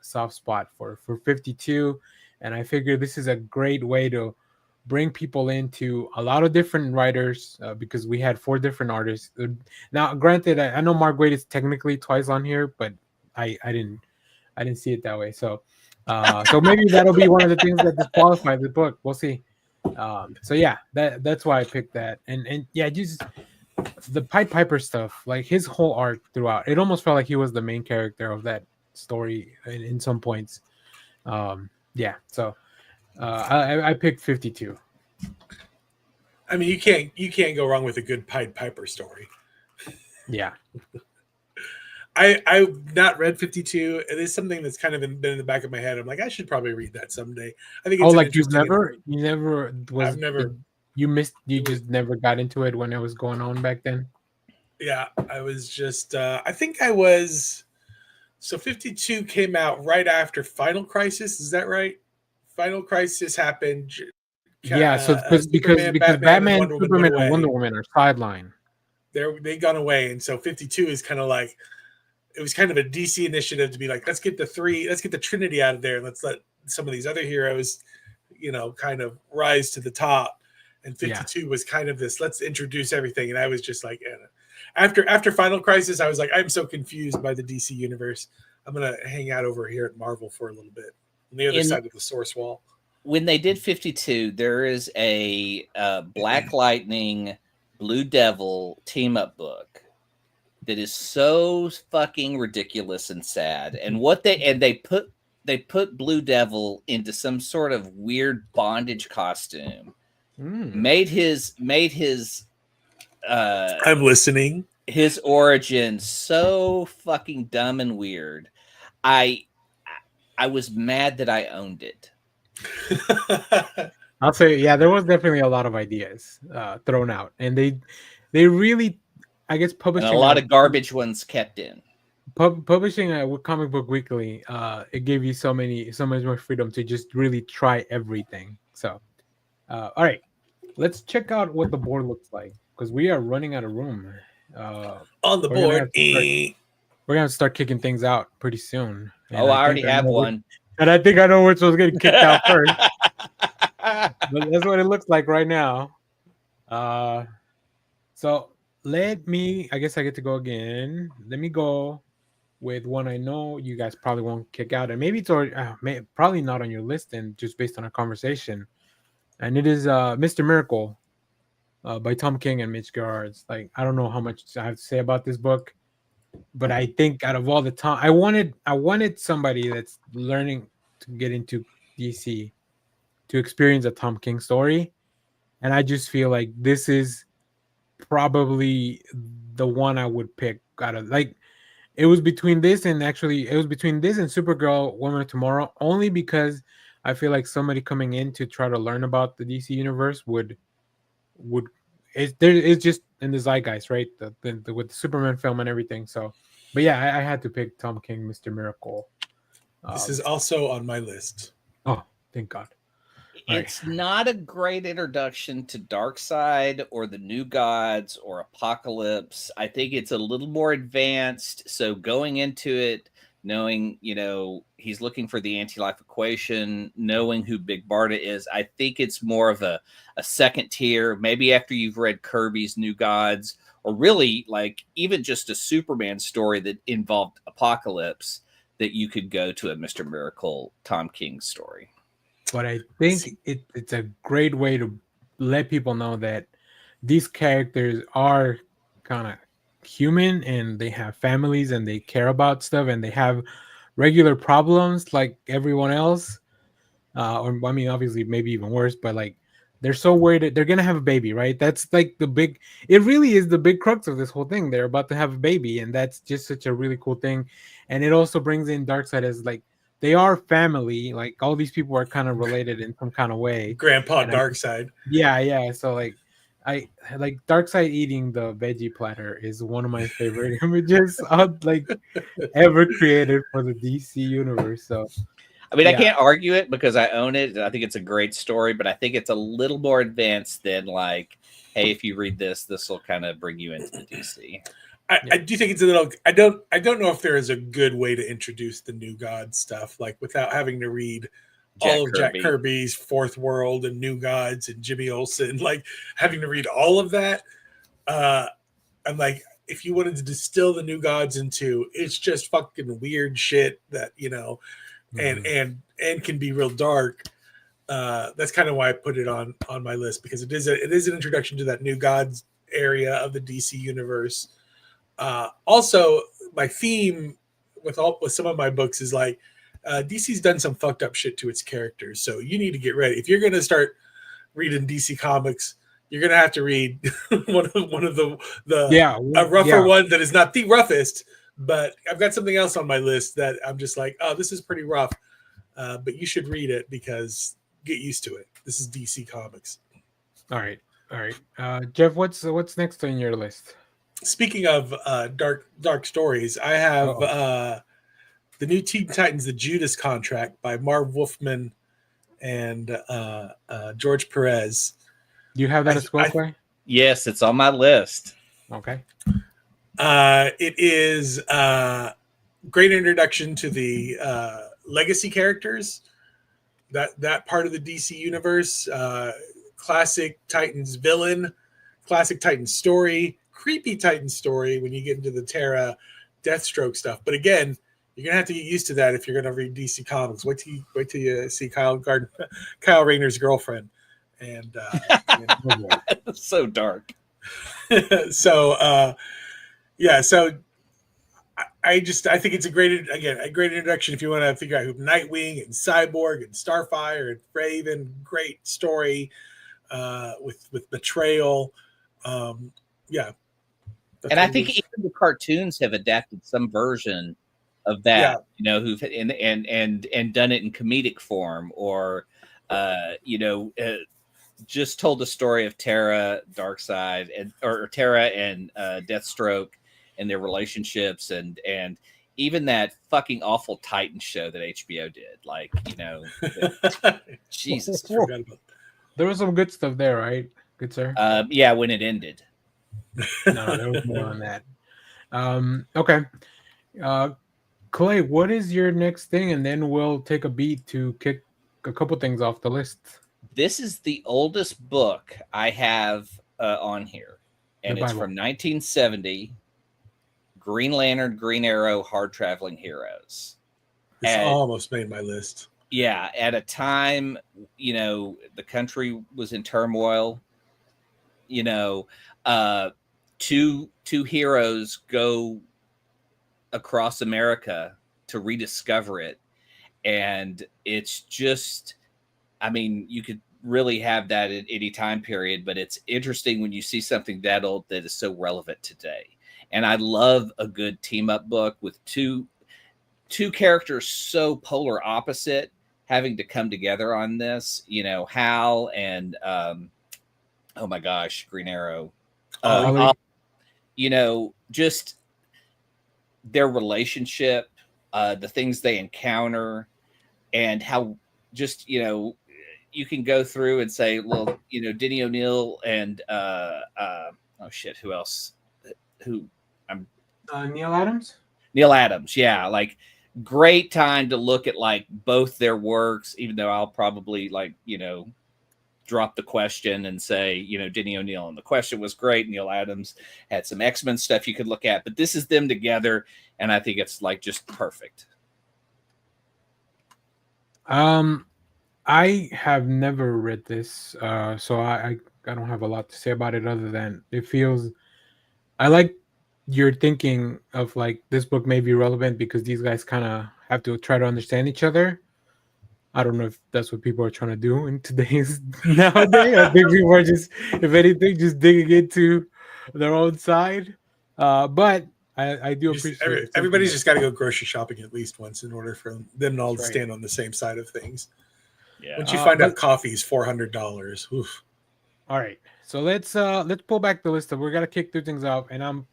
soft spot for 52, and I figure this is a great way to bring people into a lot of different writers because we had 4 different artists. Now, granted, I know Mark Waid is technically twice on here, but I didn't see it that way. So maybe that'll be one of the things that disqualifies the book. We'll see. So yeah, that's why I picked that. And yeah, just the Pied Piper stuff, like his whole arc throughout, it almost felt like he was the main character of that story in some points. Yeah, so I picked 52. I mean, you can't go wrong with a good Pied Piper story. Yeah. I've not read 52. It is something that's kind of been in the back of my head. I'm like, I should probably read that someday. I think it's like you never was. I've never. You just never got into it when it was going on back then. Yeah, I was just. I think I was. So 52 came out right after Final Crisis. Is that right? Final Crisis happened. Yeah, so because Batman, Superman, and Wonder Woman are sidelined. They gone away, and so 52 is kind of like. It was kind of a DC initiative to be like, let's get the Trinity out of there, and let's let some of these other heroes, kind of rise to the top. And 52 was kind of this, let's introduce everything. And I was just like, after Final Crisis, I was like, I'm so confused by the DC universe. I'm gonna hang out over here at Marvel for a little bit on the other side of the source wall. When they did 52, there is a Black Lightning, Blue Devil team up book that is so fucking ridiculous and sad. And they put Blue Devil into some sort of weird bondage costume. Made his I'm listening. His origin so fucking dumb and weird. I I was mad that I owned it. I'll say, yeah, there was definitely a lot of ideas thrown out, and they really, I guess, And publishing a lot of garbage ones kept in. Publishing a comic book weekly, it gave you so much more freedom to just really try everything. So, all right, let's check out what the board looks like because we are running out of room. On the We're gonna board. have to start, we're gonna start kicking things out pretty soon. And Oh, I already have one. And I think I know which one's getting kicked out first. But that's what it looks like right now. So I guess I get to go again. Let me go with one I know you guys probably won't kick out, and maybe it's already, probably not on your list, and just based on a conversation. And it is Mr. Miracle by Tom King and Mitch Gerards. Like, I don't know how much I have to say about this book, but I think out of all the time, I wanted somebody that's learning to get into DC to experience a Tom King story, and I just feel like this is probably the one I would pick out of, like, it was between this and Supergirl Woman of Tomorrow, only because I feel like somebody coming in to try to learn about the DC universe would it's just in the zeitgeist, right? With the Superman film and everything. So, but yeah, I had to pick Tom King, Mr. Miracle. This is also on my list. Oh, thank God. It's not a great introduction to Darkseid or the New Gods or Apocalypse. I think it's a little more advanced. So going into it, knowing, he's looking for the anti-life equation, knowing who Big Barda is, I think it's more of a second tier. Maybe after you've read Kirby's New Gods, or really like even just a Superman story that involved Apocalypse, that you could go to a Mr. Miracle Tom King story. But I think it's a great way to let people know that these characters are kind of human and they have families and they care about stuff and they have regular problems like everyone else. Or I mean, obviously, maybe even worse, but like they're so worried that they're gonna have a baby, right? That's like it really is the big crux of this whole thing. They're about to have a baby, and that's just such a really cool thing. And it also brings in Darkseid as like, they are family. Like, all these people are kind of related in some kind of way. Grandpa Darkseid. Yeah. So like, I like Darkseid eating the veggie platter is one of my favorite images like ever created for the DC universe. So, I mean, I can't argue it because I own it. I think it's a great story, but I think it's a little more advanced than like, hey, if you read this will kind of bring you into the DC. I do think it's a little. I don't know if there is a good way to introduce the New God stuff, like without having to read all of Jack Kirby's Fourth World and New Gods and Jimmy Olsen, like having to read all of that. I'm like, if you wanted to distill the New Gods into, it's just fucking weird shit that and can be real dark. That's kind of why I put it on my list, because it is an introduction to that New Gods area of the DC universe. Also, my theme with some of my books is like, DC's done some fucked up shit to its characters, so you need to get ready. If you're going to start reading DC comics, you're going to have to read one of a rougher one that is not the roughest. But I've got something else on my list that I'm just like, oh, this is pretty rough, but you should read it because get used to it. This is DC Comics. All right. Jeff, what's next on your list? Speaking of dark stories, I have the new Teen Titans, the Judas Contract by Marv Wolfman and George Perez. Do you have that as well, Clay? Yes, it's on my list. Okay. It is great introduction to the legacy characters, that part of the DC universe. Classic Titans villain, classic Titans story, creepy Titans story when you get into the Terra Deathstroke stuff. But again, you're gonna have to get used to that if you're gonna read DC Comics. Wait till you see Kyle Rayner's girlfriend, and so dark. So I think it's a great introduction if you want to figure out who Nightwing and Cyborg and Starfire and Raven. Great story with betrayal. And I think even the cartoons have adapted some version of that, you know, who've and done it in comedic form, or just told the story of Tara, Darkseid, or Tara and Deathstroke and their relationships, and even that fucking awful Titan show that HBO did. Like, you know, Jesus. There was some good stuff there, right? Good sir. Yeah, when it ended. No, there was more on that. Okay. Clay, what is your next thing? And then we'll take a beat to kick a couple things off the list. This is the oldest book I have on here, and it's from 1970. Green Lantern, Green Arrow, Hard Traveling Heroes. This almost made my list. Yeah, at a time, you know, the country was in turmoil. You know, two heroes go across America to rediscover it, and it's just, I mean, you could really have that at any time period, but it's interesting when you see something that old that is so relevant today. And I love a good team up book with two characters so polar opposite having to come together on this. You know, Hal and oh my gosh, Green Arrow. You know, just their relationship, the things they encounter, and how just, you know, you can go through and say, well, you know, Denny O'Neil and oh shit, who else? Neil Adams? Neil Adams, yeah. Like, great time to look at like both their works, even though I'll probably, like, you know, drop the question and say, you know, Denny O'Neil and the Question was great. Neil Adams had some X-Men stuff you could look at, but this is them together, and I think it's like just perfect. I have never read this, so I don't have a lot to say about it other than it feels. I like your thinking of like this book may be relevant because these guys kind of have to try to understand each other. I don't know if that's what people are trying to do in today's nowadays. I think people are just, if anything, just digging into their own side. But I do appreciate everybody's just got to go grocery shopping at least once in order for them all to stand on the same side of things. Yeah. Once you find out coffee is $400, oof. All right, so let's pull back the list. We're gonna kick through things off, and I'm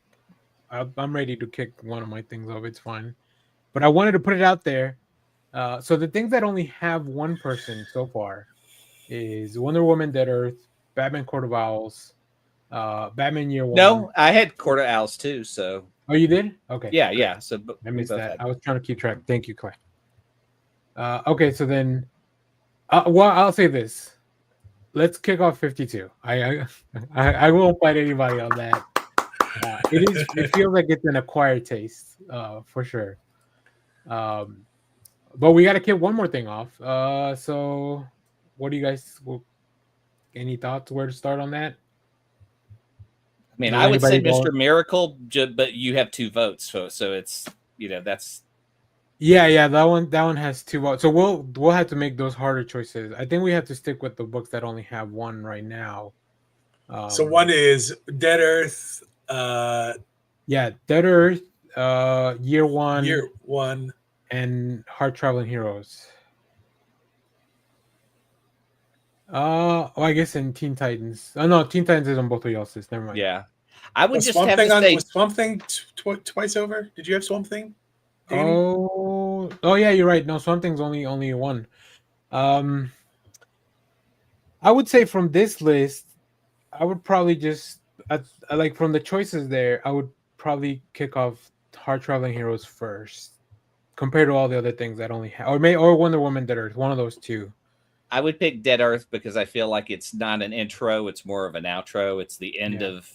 ready to kick one of my things off. It's fine, but I wanted to put it out there. So the things that only have one person so far is Wonder Woman, Dead Earth, Batman, Court of Owls, Batman Year One. No, I had Court of Owls too. So. Oh, you did? Okay. Yeah. So I missed that. I was trying to keep track. Thank you, Clay. Okay, so then, well, I'll say this. Let's kick off 52. I won't fight anybody on that. It feels like it's an acquired taste, for sure. But we got to kick one more thing off. So what do you guys? Any thoughts where to start on that? I mean, I would say Mr. Miracle, but you have 2 votes, so it's, you know, that's. Yeah, that one has 2 votes. So we'll have to make those harder choices. I think we have to stick with the books that only have one right now. So one is Dead Earth. Yeah, Dead Earth, Year One, and Hard Traveling Heroes. I guess in Teen Titans. Oh no, Teen Titans is on both of y'all's lists. Never mind. Yeah, I would just have to say Swamp Thing twice over. Did you have Swamp Thing, Danny? Oh yeah, you're right. No, Swamp Thing's only one. I would say from this list, I would probably just like from the choices there, I would probably kick off Hard Traveling Heroes first, compared to all the other things that only have, or Wonder Woman, Dead Earth, one of those two. I would pick Dead Earth because I feel like it's not an intro; it's more of an outro. It's the end of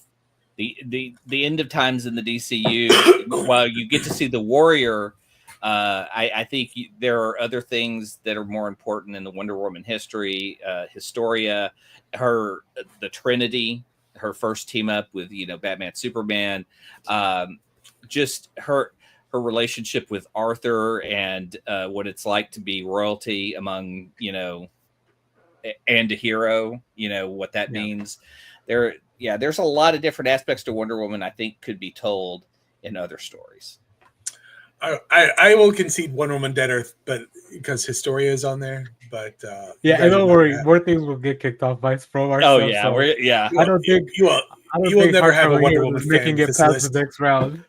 the end of times in the DCU. While you get to see the Warrior, I think there are other things that are more important in the Wonder Woman history. Historia, the Trinity, her first team up with, you know, Batman, Superman, just her relationship with Arthur and what it's like to be royalty among, you know, and a hero, you know, what that means. There's a lot of different aspects to Wonder Woman I think could be told in other stories. I will concede Wonder Woman Dead Earth, but because Historia is on there. But yeah, and don't worry, more things will get kicked off by from our Oh stuff. yeah, So you I will, don't think you will, I don't you will think never Hard have a Traveling Wonder Heroes Woman is fan making with it this past list. the next round.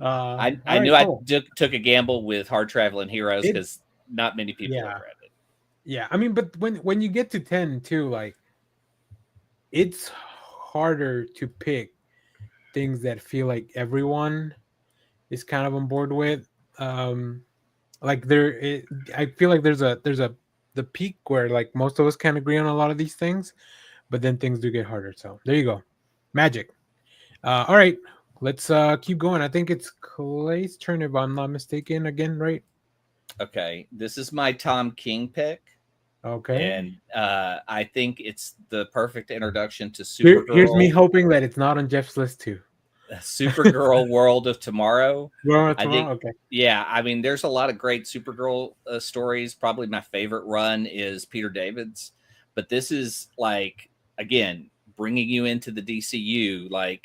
I all knew right, cool. I took a gamble with Hard Traveling Heroes because not many people have read it. Yeah, I mean, but when you get to 10 too, like it's harder to pick things that feel like everyone is kind of on board with. Like I feel like there's a the peak where like most of us can agree on a lot of these things, but then things do get harder. So there you go, magic. All right, let's keep going. I think it's Clay's turn if I'm not mistaken again, right? Okay, this is my Tom King pick. Okay, And I think it's the perfect introduction to Supergirl. Here's me hoping that it's not on Jeff's list too. Supergirl World of Tomorrow. I think, okay. Yeah, I mean, there's a lot of great Supergirl stories. Probably my favorite run is Peter David's, but this is like, again, bringing you into the DCU. Like,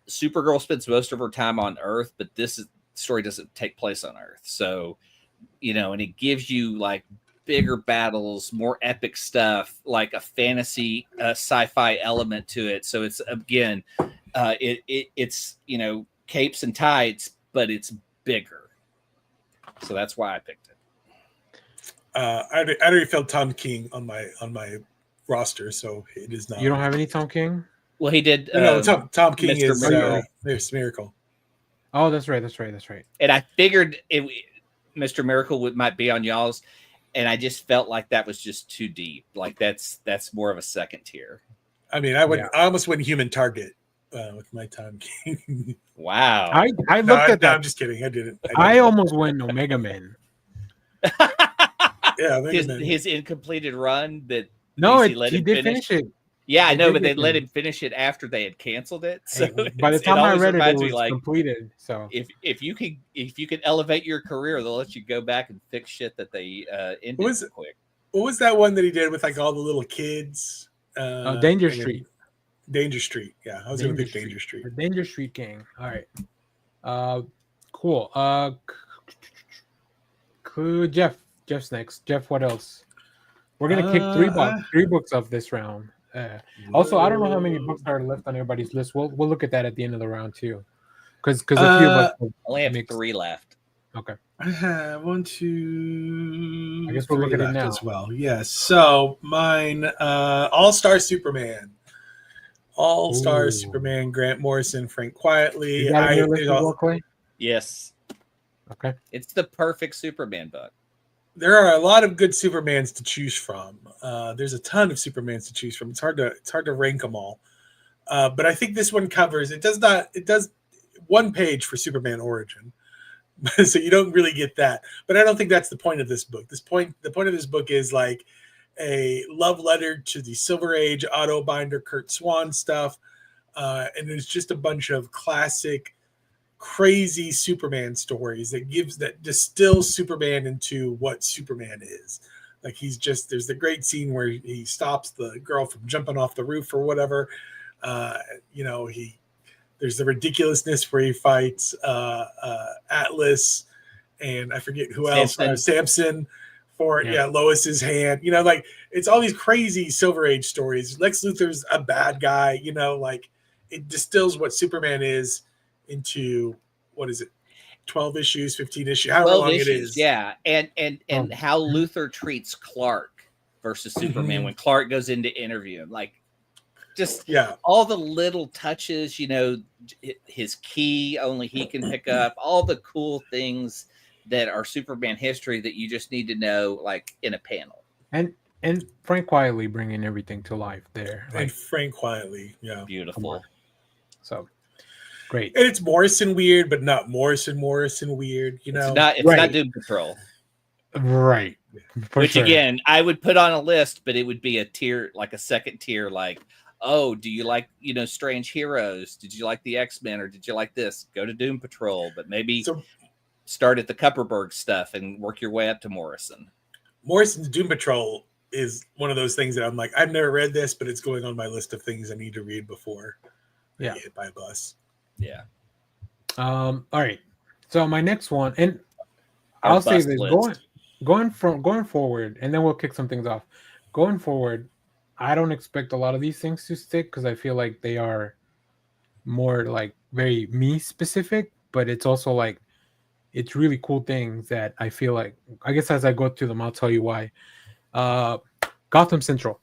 Supergirl spends most of her time on Earth, but story doesn't take place on Earth. So, and it gives you like bigger battles, more epic stuff, like a fantasy sci-fi element to it. So it's, again, it's capes and tights, but it's bigger. So that's why I picked it. I already felt Tom King on my roster, so it is not. You don't have any Tom King? Well, he did. No, Tom King Mr. is Mr. Miracle. Oh, that's right. And I figured Mr. Miracle might be on y'all's, and I just felt like that was just too deep. Like that's more of a second tier. I mean, I almost went Human Target with my Tom King. Wow. I looked at that. No, I'm just kidding. I didn't. I almost went Omega Man. Yeah, his incompleted run that he did finish it. Yeah, I know, but they let him finish it after they had canceled it. So by the time I read it was completed. So if you can elevate your career, they'll let you go back and fix shit that they ended quick. What was that one that he did with like all the little kids? Danger Street. Danger Street. Yeah, I was going to pick Danger Street. The Danger Street Gang. All right. Cool. Jeff's next. Jeff, what else? We're gonna kick three books off this round. Also, I don't know how many books are left on everybody's list. We'll look at that at the end of the round too, because a few of us only have 3 left. Okay. I have 1, 2. I guess we'll look at it now as well. Yes. So mine, All-Star Superman. All-Star Superman. Grant Morrison, Frank Quietly. Is that in your list as well, Clay? Yes. Okay. It's the perfect Superman book. There are a lot of good Supermans to choose from. There's a ton of Supermans to choose from. It's hard to rank them all. But I think this one covers. It does one page for Superman origin, so you don't really get that. But I don't think that's the point of this book. The point of this book is like a love letter to the Silver Age auto binder Kurt Swan stuff, and there's just a bunch of classic, crazy Superman stories that distills Superman into what Superman is. Like there's the great scene where he stops the girl from jumping off the roof or whatever. There's the ridiculousness where he fights Atlas and I forget who else, Samson for Lois's hand. Like it's all these crazy Silver Age stories. Lex Luthor's a bad guy. Like it distills what Superman is into, what is it, 12 issues, 15 issues, however long it is. Yeah. And how Luthor treats Clark versus Superman when Clark goes in to interview him. Like just all the little touches, his key only he can pick up, all the cool things that are Superman history that you just need to know, like in a panel. And Frank Quietly bringing everything to life there. And Frank Quietly, beautiful. So great. And it's Morrison weird, but not Morrison weird. It's not Doom Patrol, right? Which again, I would put on a list, but it would be a tier, like a second tier, like, oh, do you like Strange Heroes? Did you like the X-Men, or did you like this? Go to Doom Patrol, but maybe start at the Kupperberg stuff and work your way up to Morrison. Morrison's Doom Patrol is one of those things that I'm like, I've never read this, but it's going on my list of things I need to read before I get hit by a bus. Yeah. All right. So my next one, and Our I'll say bust this list. going forward, and then we'll kick some things off. Going forward, I don't expect a lot of these things to stick because I feel like they are more like very me specific, but it's also like it's really cool things that I feel like I guess as I go through them, I'll tell you why. Uh Gotham Central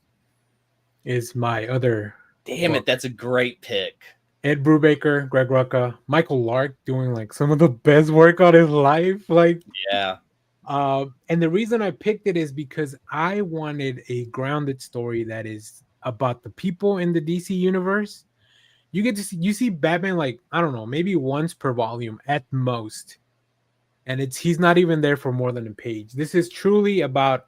is my other Damn it, book. that's a great pick. Ed Brubaker, Greg Rucka, Michael Lark doing like some of the best work on his life. Like Yeah. and the reason I picked it is because I wanted a grounded story that is about the people in the DC universe. You get to see you see Batman like, I don't know, maybe once per volume at most. And he's not even there for more than a page. This is truly about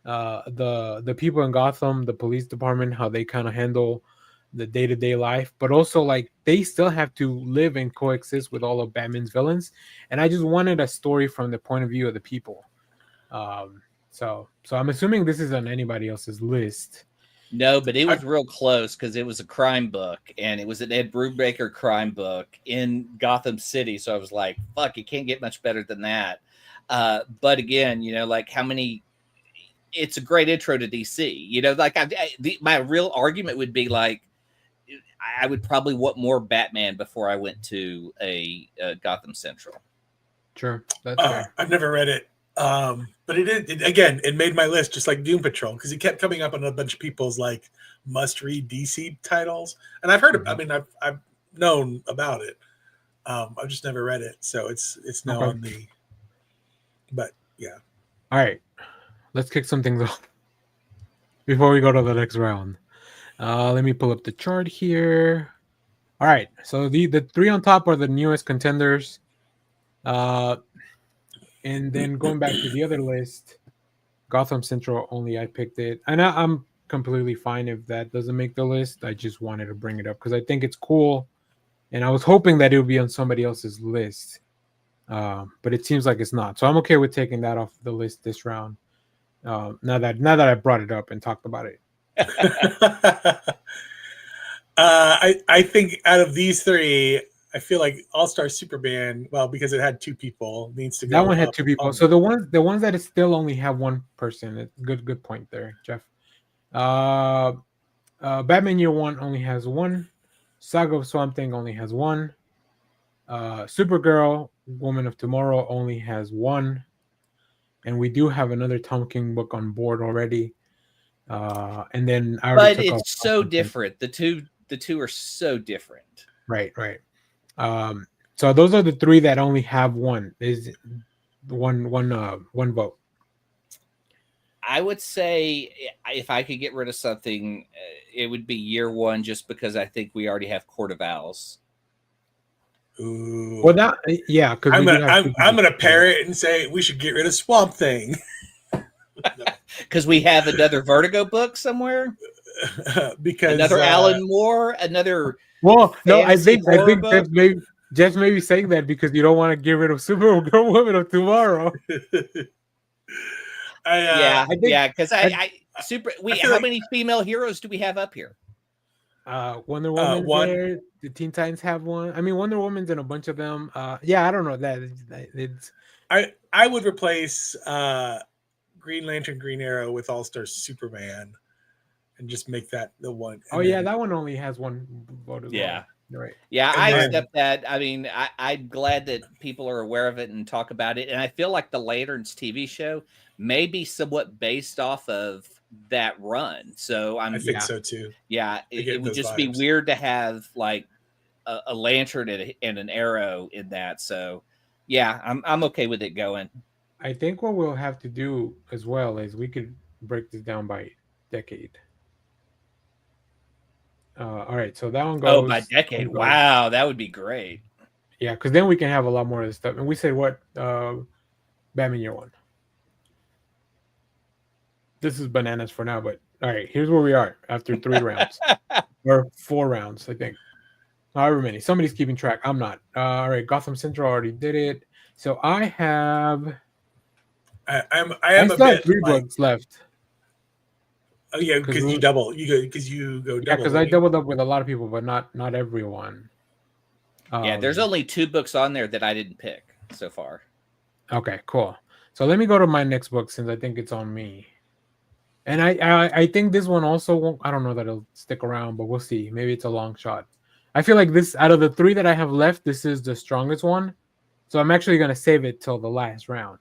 the people in Gotham, the police department, how they kind of handle the day-to-day life, but also like they still have to live and coexist with all of Batman's villains. And I just wanted a story from the point of view of the people. So I'm assuming this is on anybody else's list. No, but it was real close because it was a crime book and it was an Ed Brubaker crime book in Gotham City. So I was like, fuck, it can't get much better than that. But again, like how many, it's a great intro to DC, like my real argument would be like, I would probably want more Batman before I went to a Gotham Central. Sure. That's fair. I've never read it. But it made my list just like Doom Patrol because it kept coming up on a bunch of people's like must-read DC titles, and I've heard of. I mean, I've known about it. I've just never read it, so it's now on the. But yeah. All right, let's kick some things off before we go to the next round. Let me pull up the chart here. All right, so the three on top are the newest contenders. And then going back to the other list, Gotham Central only I picked it. And I'm completely fine if that doesn't make the list. I just wanted to bring it up because I think it's cool. And I was hoping that it would be on somebody else's list. But it seems like it's not. So I'm okay with taking that off the list this round. Now that I brought it up and talked about it. I think out of these three, I feel like All-Star Superman, well, because it had two people, needs to go. That one had two people. So the ones that still only have one person. Good point there, Jeff. Batman Year One only has one. Saga of Swamp Thing only has one. Supergirl, Woman of Tomorrow only has one. And we do have another Tom King book on board already. And then but it's so different. The two are so different. Right. So those are the three that only have one. Is one vote. I would say if I could get rid of something, it would be Year One, just because I think we already have Court of Owls. Ooh. Well, that yeah, because I'm gonna pair it and say we should get rid of Swamp Thing because we have another Vertigo book somewhere. Because another Alan Moore, another. Well, no, I think Jeff may be saying that because you don't want to get rid of Supergirl, Woman of Tomorrow. Because how many female heroes do we have up here? Wonder Woman's there. The Teen Titans have one. I mean, Wonder Woman's in a bunch of them. I don't know that it's. I would replace Green Lantern, Green Arrow with All-Star Superman, and just make that the one. That one only has one vote as well. Right. Yeah, I accept that. I mean, I'm glad that people are aware of it and talk about it. And I feel like the Lanterns TV show may be somewhat based off of that run. So I think so too. Yeah, it would just be weird to have like a lantern and an arrow in that. So yeah, I'm okay with it going. I think what we'll have to do as well is we could break this down by decade. All right, so that one goes. Oh, by decade! Wow, that would be great. Yeah, because then we can have a lot more of this stuff. And we said what? Batman Year One. This is bananas for now, but all right, here's where we are after 3 rounds or 4 rounds, I think. However many. Somebody's keeping track. I'm not. All right, Gotham Central already did it. So I have. I have a bit 3 books left. Oh yeah, because you go double. Yeah, because I doubled up with a lot of people, but not everyone. There's only 2 books on there that I didn't pick. so far. Okay, cool. So let me go to my next book since I think it's on me. And I think this one also won't. I don't know that it'll stick around, but we'll see. Maybe it's a long shot. I feel like this out of the 3 that I have left, this is the strongest one. So I'm actually gonna save it till the last round.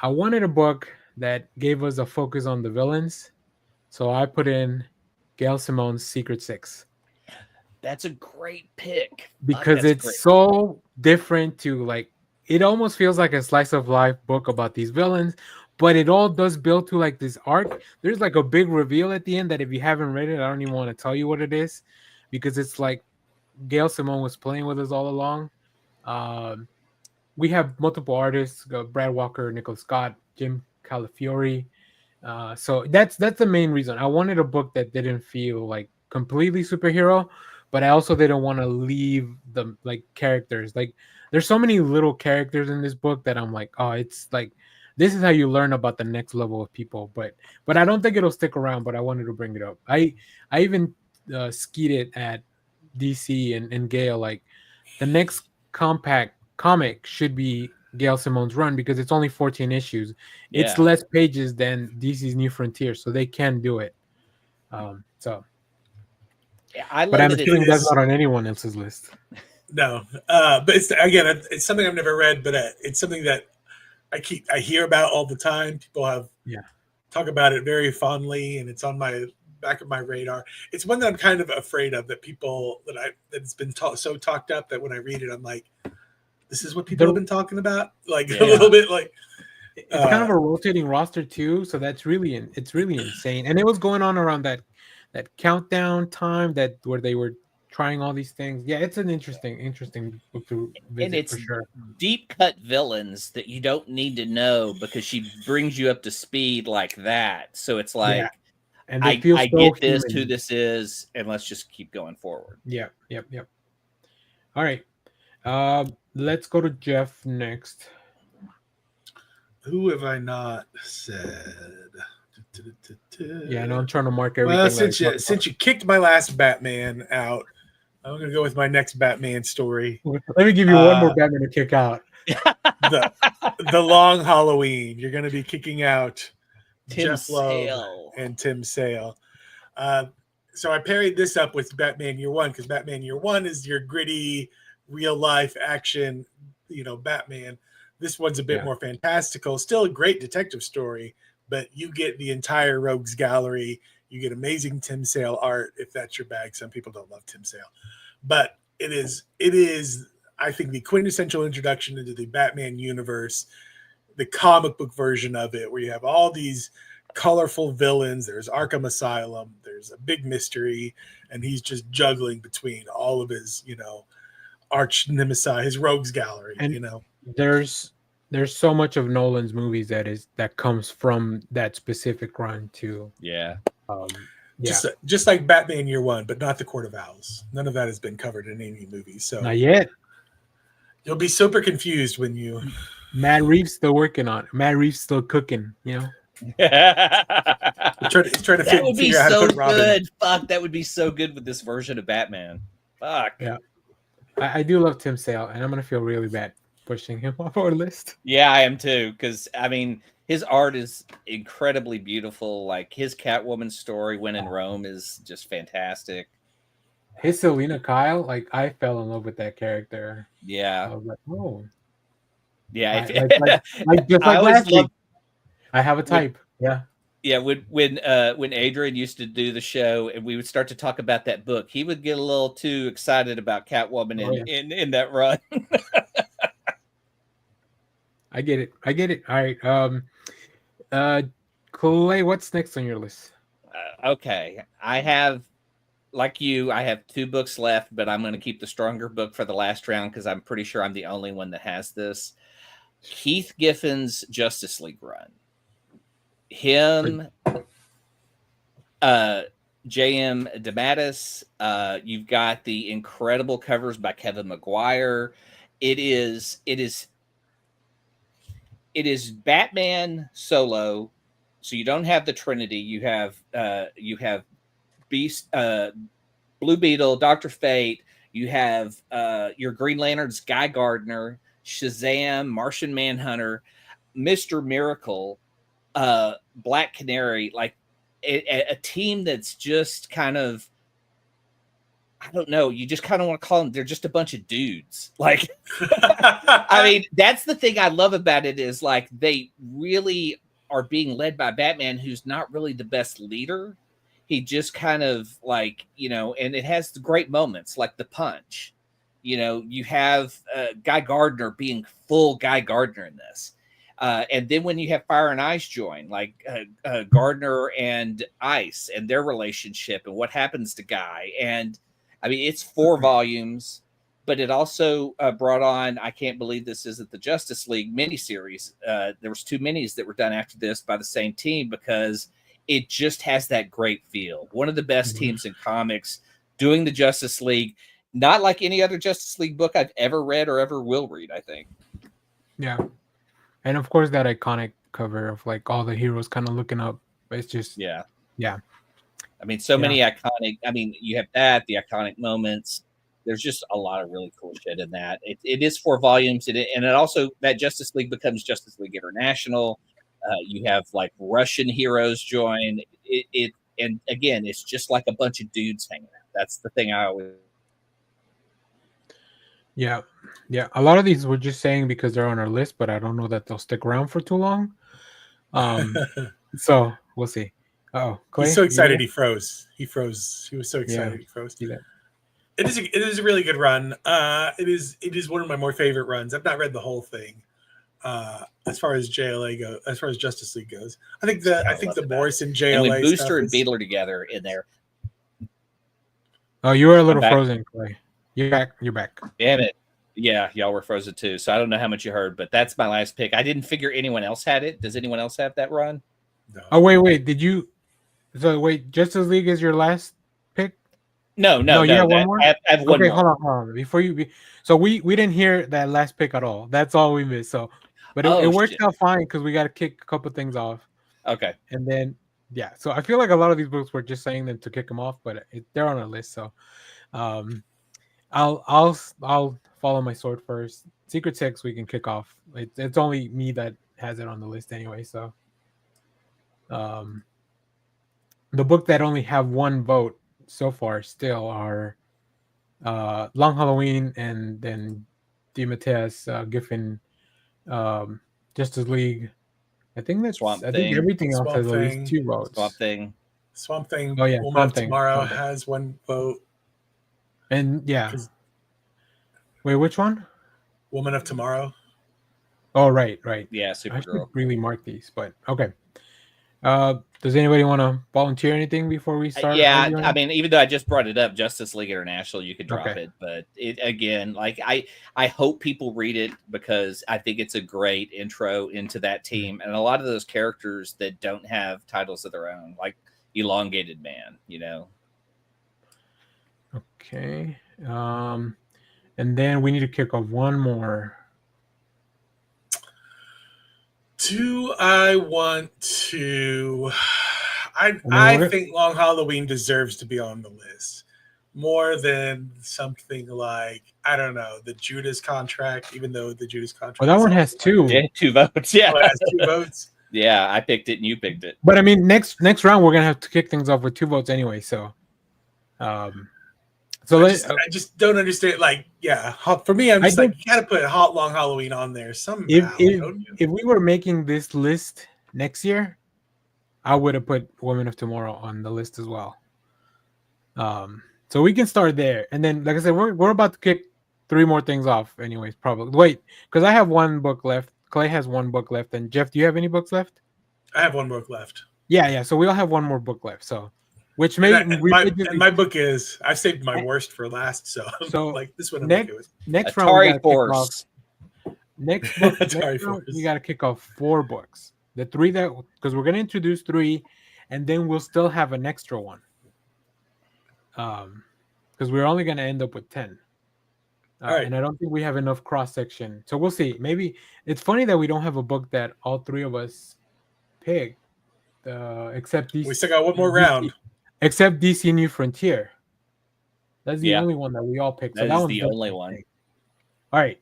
I wanted a book that gave us a focus on the villains, so I put in Gail Simone's Secret Six. That's a great pick because it's so different to like it almost feels like a slice of life book about these villains, but it all does build to like this arc. There's like a big reveal at the end that if you haven't read it, I don't even want to tell you what it is because it's like Gail Simone was playing with us all along. We have multiple artists: Brad Walker, Nicholas Scott, Jim Calafiore. So that's the main reason. I wanted a book that didn't feel like completely superhero, but I also didn't want to leave the like characters. Like there's so many little characters in this book that I'm like, oh, it's like this is how you learn about the next level of people. But I don't think it'll stick around. But I wanted to bring it up. I even skied it at DC and Gale. Like the next compact comic should be Gail Simone's run because it's only 14 issues. Yeah. It's less pages than DC's New Frontier, so they can do it. So I love but I'm assuming that's not on anyone else's list. No, but it's something I've never read, but it's something that I hear about all the time. People talk about it very fondly, and it's on my back of my radar. It's one that I'm kind of afraid of that it's been so talked up that when I read it, I'm like, this is what people have been talking about, like a little bit like. It's kind of a rotating roster too, so it's really insane. And it was going on around that countdown time where they were trying all these things. Yeah, it's an interesting book to visit, and it's for sure. Deep cut villains that you don't need to know because she brings you up to speed like that. So it's like, and I get this, who this is, and let's just keep going forward. Yep. All right. Let's go to Jeff next. Who have I not said? Yeah, I know I'm trying to mark everything. Well, since you kicked my last Batman out, I'm going to go with my next Batman story. Let me give you one more Batman to kick out. The Long Halloween. You're going to be kicking out Tim Jeff Loeb and Tim Sale. So I paired this up with Batman Year One because Batman Year One is your gritty, real life action, Batman. This one's a bit more fantastical. Still a great detective story, but you get the entire Rogues Gallery. You get amazing Tim Sale art if that's your bag. Some people don't love Tim Sale, but it is, I think, the quintessential introduction into the Batman universe, the comic book version of it, where you have all these colorful villains. There's Arkham Asylum. There's a big mystery, and he's just juggling between all of his, arch nemesis, his Rogues Gallery. And there's so much of Nolan's movies that comes from that specific run too. Yeah. Just like Batman Year One, but not the Court of Owls. None of that has been covered in any movie. So not yet. You'll be super confused when you. Matt Reeves still working on it. Matt Reeves still cooking. He's trying to figure out how to put Robin. Good. Fuck, that would be so good with this version of Batman. Fuck. Yeah. I do love Tim Sale, and I'm gonna feel really bad pushing him off our list. Yeah, I am too, because I mean his art is incredibly beautiful. Like his Catwoman story, When in Rome, is just fantastic. His Selena Kyle, like I fell in love with that character. Yeah. I was like, oh. Yeah. Just like last week. I have a type. Yeah. Yeah, when Adrian used to do the show and we would start to talk about that book, he would get a little too excited about Catwoman in that run. I get it. All right. Clay, what's next on your list? Okay. I have 2 books left, but I'm going to keep the stronger book for the last round because I'm pretty sure I'm the only one that has this. Keith Giffen's Justice League run. Him, J.M. Dematteas. You've got the incredible covers by Kevin Maguire. It is Batman solo, so you don't have the Trinity. You have Beast, Blue Beetle, Dr. Fate. You have your Green Lanterns, Guy Gardner, Shazam, Martian Manhunter, Mr. Miracle, Black Canary, like a team that's just kind of, I don't know, you just kind of want to call them, they're just a bunch of dudes. Like, I mean, that's the thing I love about it is like they really are being led by Batman, who's not really the best leader. He just kind of like, you know, and it has the great moments like the punch. You know, you have Guy Gardner being full Guy Gardner in this. And then when you have Fire and Ice join, like Gardner and Ice and their relationship and what happens to Guy. And I mean, it's 4 volumes, but it also brought on, I can't believe this isn't the Justice League miniseries. There was 2 minis that were done after this by the same team because it just has that great feel. One of the best teams in comics doing the Justice League, not like any other Justice League book I've ever read or ever will read, I think. Yeah. And of course, that iconic cover of like all the heroes kind of looking up. It's just, yeah. I mean, so many iconic, I mean, you have that, the iconic moments. There's just a lot of really cool shit in that. It is 4 volumes. And it also, that Justice League becomes Justice League International. You have like Russian heroes join it. And again, it's just like a bunch of dudes hanging out. That's the thing I always. Yeah. A lot of these we're just saying because they're on our list, but I don't know that they'll stick around for too long. So we'll see. Oh, Clay, he's so excited he froze. He was so excited he froze. See that? It is a really good run. It is one of my more favorite runs. I've not read the whole thing. As far as JLA goes, as far as Justice League goes, I think the Morrison JLA and when Booster stuff and Beetle are together in there. Oh, you were a little frozen, Clay. You're back. Damn it. Yeah, y'all were frozen too. So I don't know how much you heard, but that's my last pick. I didn't figure anyone else had it. Does anyone else have that run? No. Oh, wait. Did you? So wait, Justice League is your last pick? No. You have one more. I have one more. Hold on. Before you, so we didn't hear that last pick at all. That's all we missed. So, but it worked out fine because we got to kick a couple things off. Okay. And then so I feel like a lot of these books were just saying them to kick them off, but they're on our list. So, I'll follow my sword first. Secret Six we can kick off. It's only me that has it on the list anyway. So, the book that only have 1 vote so far still are Long Halloween and then Dematteas, GIffen, Justice League. I think that's I think everything else has at least 2 votes. Swamp Thing. Oh yeah, Woman of Tomorrow has 1 vote. And wait, which one? Woman of Tomorrow. Oh right. Yeah, I Supergirl. should really mark these, but okay. Does anybody want to volunteer anything before we start? Yeah, I mean, even though I just brought it up, Justice League International, you could drop it, but it again, like I hope people read it because I think it's a great intro into that team and a lot of those characters that don't have titles of their own, like Elongated Man, you know. Okay, and then we need to kick off one more. I think Long Halloween deserves to be on the list more than something like, I don't know, the Judas contract, even though the Judas contract. Well, that one has 2. Yeah, 2 votes. Yeah. Oh, it has 2 votes. Yeah, I picked it and you picked it. But I mean, next round, we're going to have to kick things off with 2 votes anyway. So, I just don't understand. Like, for me, I'm just you got to put Long Halloween on there somehow. If we were making this list next year, I would have put Women of Tomorrow on the list as well. So we can start there, and then, like I said, we're about to kick 3 more things off, anyways. Probably wait, because I have 1 book left. Clay has 1 book left, and Jeff, do you have any books left? I have 1 book left. Yeah. So we all have 1 more book left. So. Which may my book is I've saved my worst for last, so like this one. Next round we got to kick off 4 books. The 3 because we're gonna introduce 3, and then we'll still have an extra one. Because we're only gonna end up with 10. And I don't think we have enough cross section, so we'll see. Maybe it's funny that we don't have a book that all 3 of us picked, except these. We still got 1 more round. Except DC New Frontier. That's the only one that we all picked. That so that is one's the only one. All right.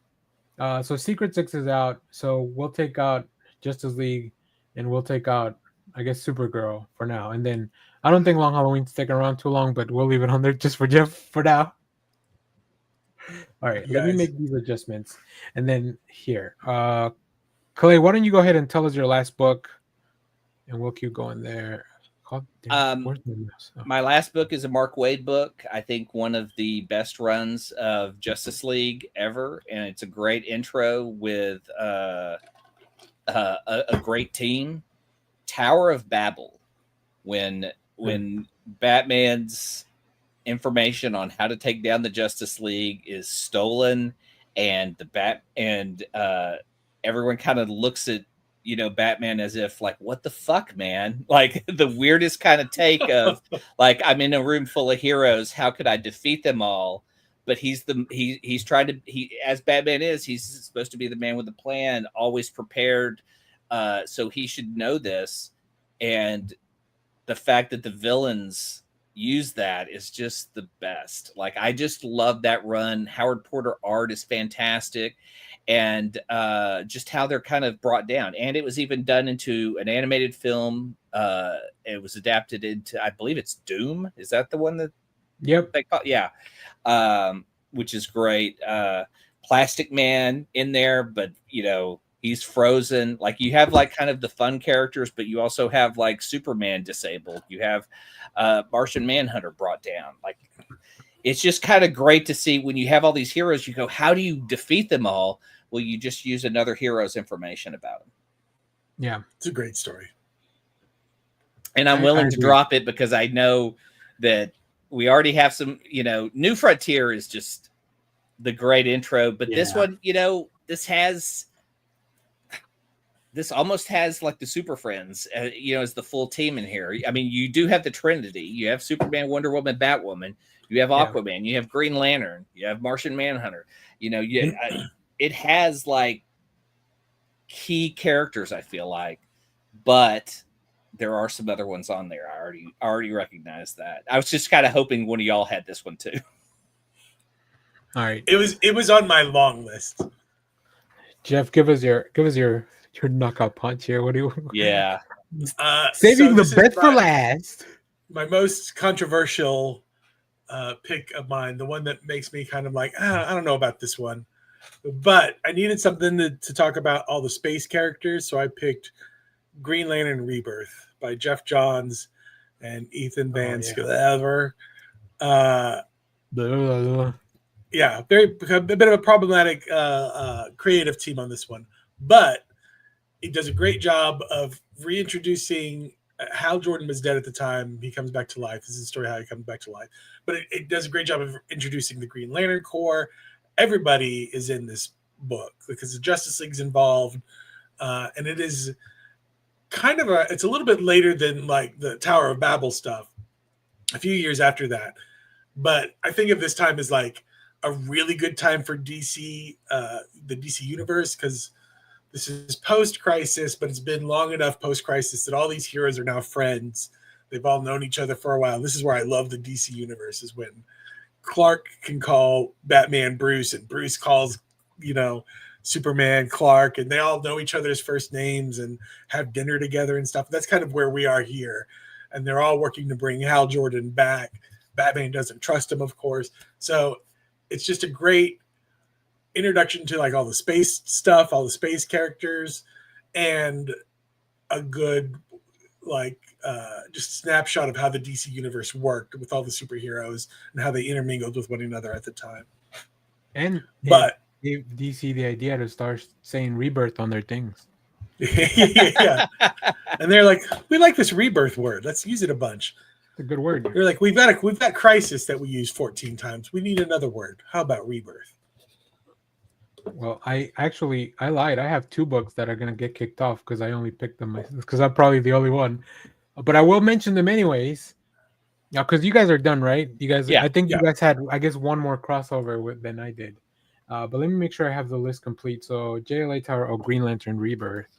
So Secret Six is out. So we'll take out Justice League, and we'll take out, I guess, Supergirl for now. And then I don't think Long Halloween's sticking around too long, but we'll leave it on there just for Jeff for now. All right, let me make these adjustments, and then here, Clay, why don't you go ahead and tell us your last book, and we'll keep going there. My last book is a Mark Waid book. I think one of the best runs of Justice League ever, and it's a great intro with a great team. Tower of Babel, when Batman's information on how to take down the Justice League is stolen, and everyone kind of looks at Batman as if like, what the fuck, man? Like the weirdest kind of take of like, I'm in a room full of heroes. How could I defeat them all? But he's trying to, as Batman is, he's supposed to be the man with the plan, always prepared. So he should know this. And the fact that the villains use that is just the best. Like, I just love that run. Howard Porter art is fantastic. And just how they're kind of brought down. And it was even done into an animated film. It was adapted into, I believe it's Doom. Is that the one that? Yep. They call, yeah. Which is great. Plastic Man in there, but he's frozen. Like, you have like kind of the fun characters, but you also have like Superman disabled. You have Martian Manhunter brought down. Like, it's just kind of great to see when you have all these heroes, you go, how do you defeat them all? Well, you just use another hero's information about them. Yeah. It's a great story. And I'm willing to drop it because I know that we already have some, New Frontier is just the great intro, but this one, this almost has like the Super Friends, as the full team in here. I mean, you do have the Trinity. You have Superman, Wonder Woman, Batwoman. You have Aquaman. You have Green Lantern. You have Martian Manhunter. It has like key characters, I feel like, but there are some other ones on there. I already recognize that. I was just kind of hoping one of y'all had this one too. All right. It was on my long list. Jeff, give us your knockout punch here. What do you? Yeah. Saving the best for last. My most controversial pick of mine, the one that makes me kind of like, I don't know about this one, but I needed something to talk about all the space characters, so I picked Green Lantern Rebirth by Jeff Johns and Ethan Van Sciver. Yeah, a bit of a problematic creative team on this one, but it does a great job of reintroducing. Hal Jordan was dead at the time. He comes back to life. This is the story how he comes back to life. But it does a great job of introducing the Green Lantern Corps. Everybody is in this book because the Justice League's involved. And it is kind of it's a little bit later than like the Tower of Babel stuff, a few years after that. But I think of this time as like a really good time for DC, the DC universe, because this is post-crisis, but it's been long enough post-crisis that all these heroes are now friends. They've all known each other for a while. This is where I love the DC universe, is when Clark can call Batman Bruce, and Bruce calls, Superman Clark, and they all know each other's first names and have dinner together and stuff. That's kind of where we are here. And they're all working to bring Hal Jordan back. Batman doesn't trust him, of course. So it's just a great introduction to like all the space stuff, all the space characters, and a good just snapshot of how the DC universe worked with all the superheroes and how they intermingled with one another at the time. But gave DC the idea to start saying Rebirth on their things. Yeah. And they're like, we like this Rebirth word. Let's use it a bunch. It's a good word. They're like, we've got crisis that we use 14 times. We need another word. How about Rebirth? Well, I lied. I have 2 books that are going to get kicked off because I only picked them because I'm probably the only one. But I will mention them anyways. Now, because you guys are done, right? You guys, I think you guys had, I guess, one more crossover than I did. But let me make sure I have the list complete. So JLA Tower, Green Lantern Rebirth.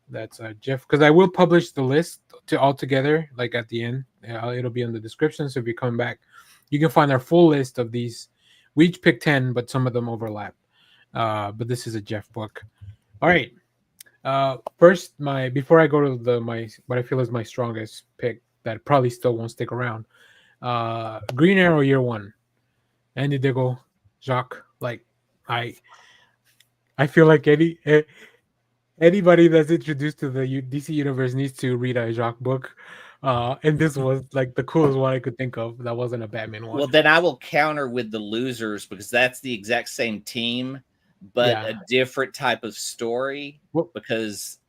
That's Jeff, because I will publish the list all together, like at the end. It'll be in the description. So if you come back, you can find our full list of these. We each picked 10, but some of them overlap. But this is a Jeff book. All right. First, before I go to what I feel is my strongest pick that probably still won't stick around. Green Arrow Year One, Andy Diggle, Jacques. Like I feel like anybody that's introduced to the DC universe needs to read a Jacques book. And this was like the coolest one I could think of. That wasn't a Batman one. Well, then I will counter with the Losers because that's the exact same team, but a different type of story. Because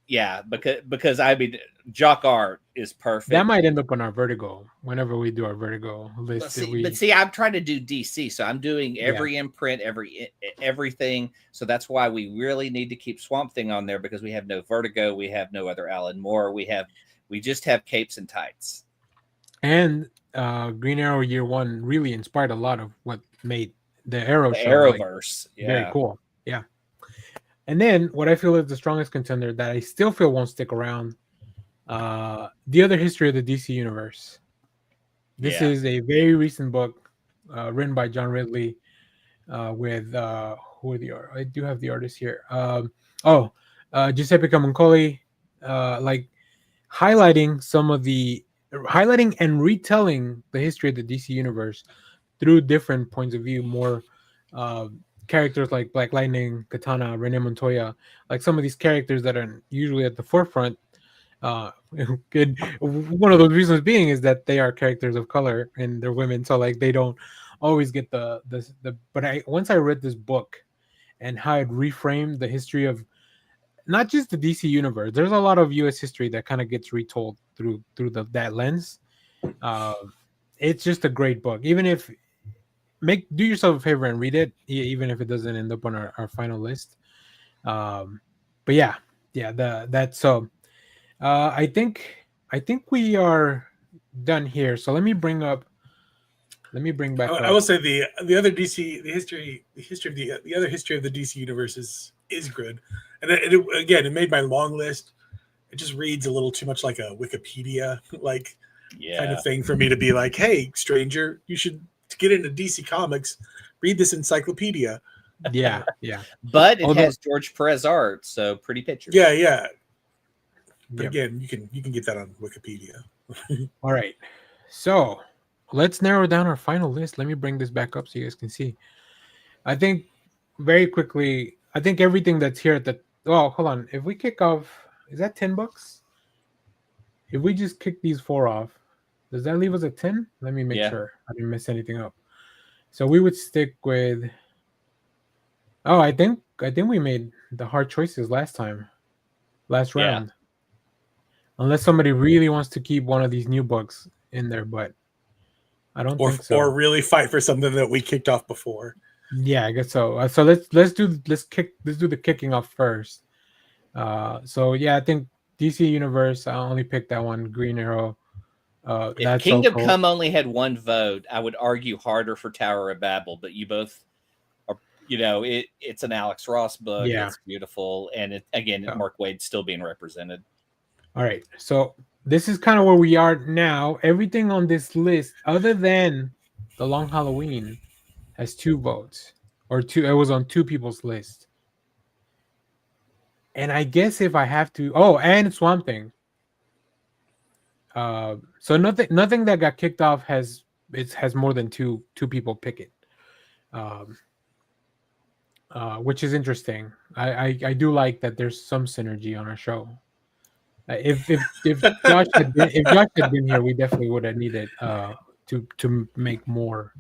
I mean, Jock Art is perfect. That might end up on our Vertigo whenever we do our Vertigo list. But see, I'm trying to do DC, so I'm doing every imprint, everything. So that's why we really need to keep Swamp Thing on there because we have no Vertigo, we have no other Alan Moore, we just have capes and tights. And Green Arrow Year One really inspired a lot of what made the Arrow show Arrowverse. Very cool. Yeah. And then what I feel is the strongest contender that I still feel won't stick around, The Other History of the DC Universe. This is a very recent book written by John Ridley with who are the art? I do have the artist here. Giuseppe Camuncoli, like highlighting and retelling the history of the DC Universe through different points of view, more characters like Black Lightning, Katana, Rene Montoya, like some of these characters that are usually at the forefront. One of those reasons being is that they are characters of color and they're women, so like they don't always get the. But once I read this book and how it reframed the history of not just the DC universe, there's a lot of U.S. history that kind of gets retold through that lens. It's just a great book. Even if do yourself a favor and read it, even if it doesn't end up on our final list. But that's so. I think we are done here. So let me bring back. I will say the other DC the history of the other history of the DC universe is good, and it made my long list. It just reads a little too much like a Wikipedia kind of thing for me to be like, hey, stranger, you should get into DC Comics, read this encyclopedia. Yeah. But it has George Perez art, so pretty pictures. Yeah. But again, you can get that on Wikipedia. All right. So let's narrow down our final list. Let me bring this back up so you guys can see. I think very quickly, everything that's here hold on. If we kick off, is that $10? If we just kick these 4 off, does that leave us at 10? Let me make sure I didn't mess anything up. So we would stick with. Oh, I think we made the hard choices last round. Unless somebody really wants to keep one of these new books in there, but I don't think so. Or really fight for something that we kicked off before. Yeah, I guess so. So let's do the kicking off first. I think DC Universe. I only picked that one. Green Arrow. If Kingdom Come only had one vote, I would argue harder for Tower of Babel. But you both are, it's an Alex Ross book. Yeah. It's beautiful, and Mark Waid's still being represented. All right, so this is kind of where we are now. Everything on this list, other than The Long Halloween, has 2 votes, or 2. It was on 2 people's list. And I guess if I have to, and Swamp Thing. So nothing that got kicked off has more than two people pick it, which is interesting. I do like that there's some synergy on our show. If Josh had been here, we definitely would have needed to make more.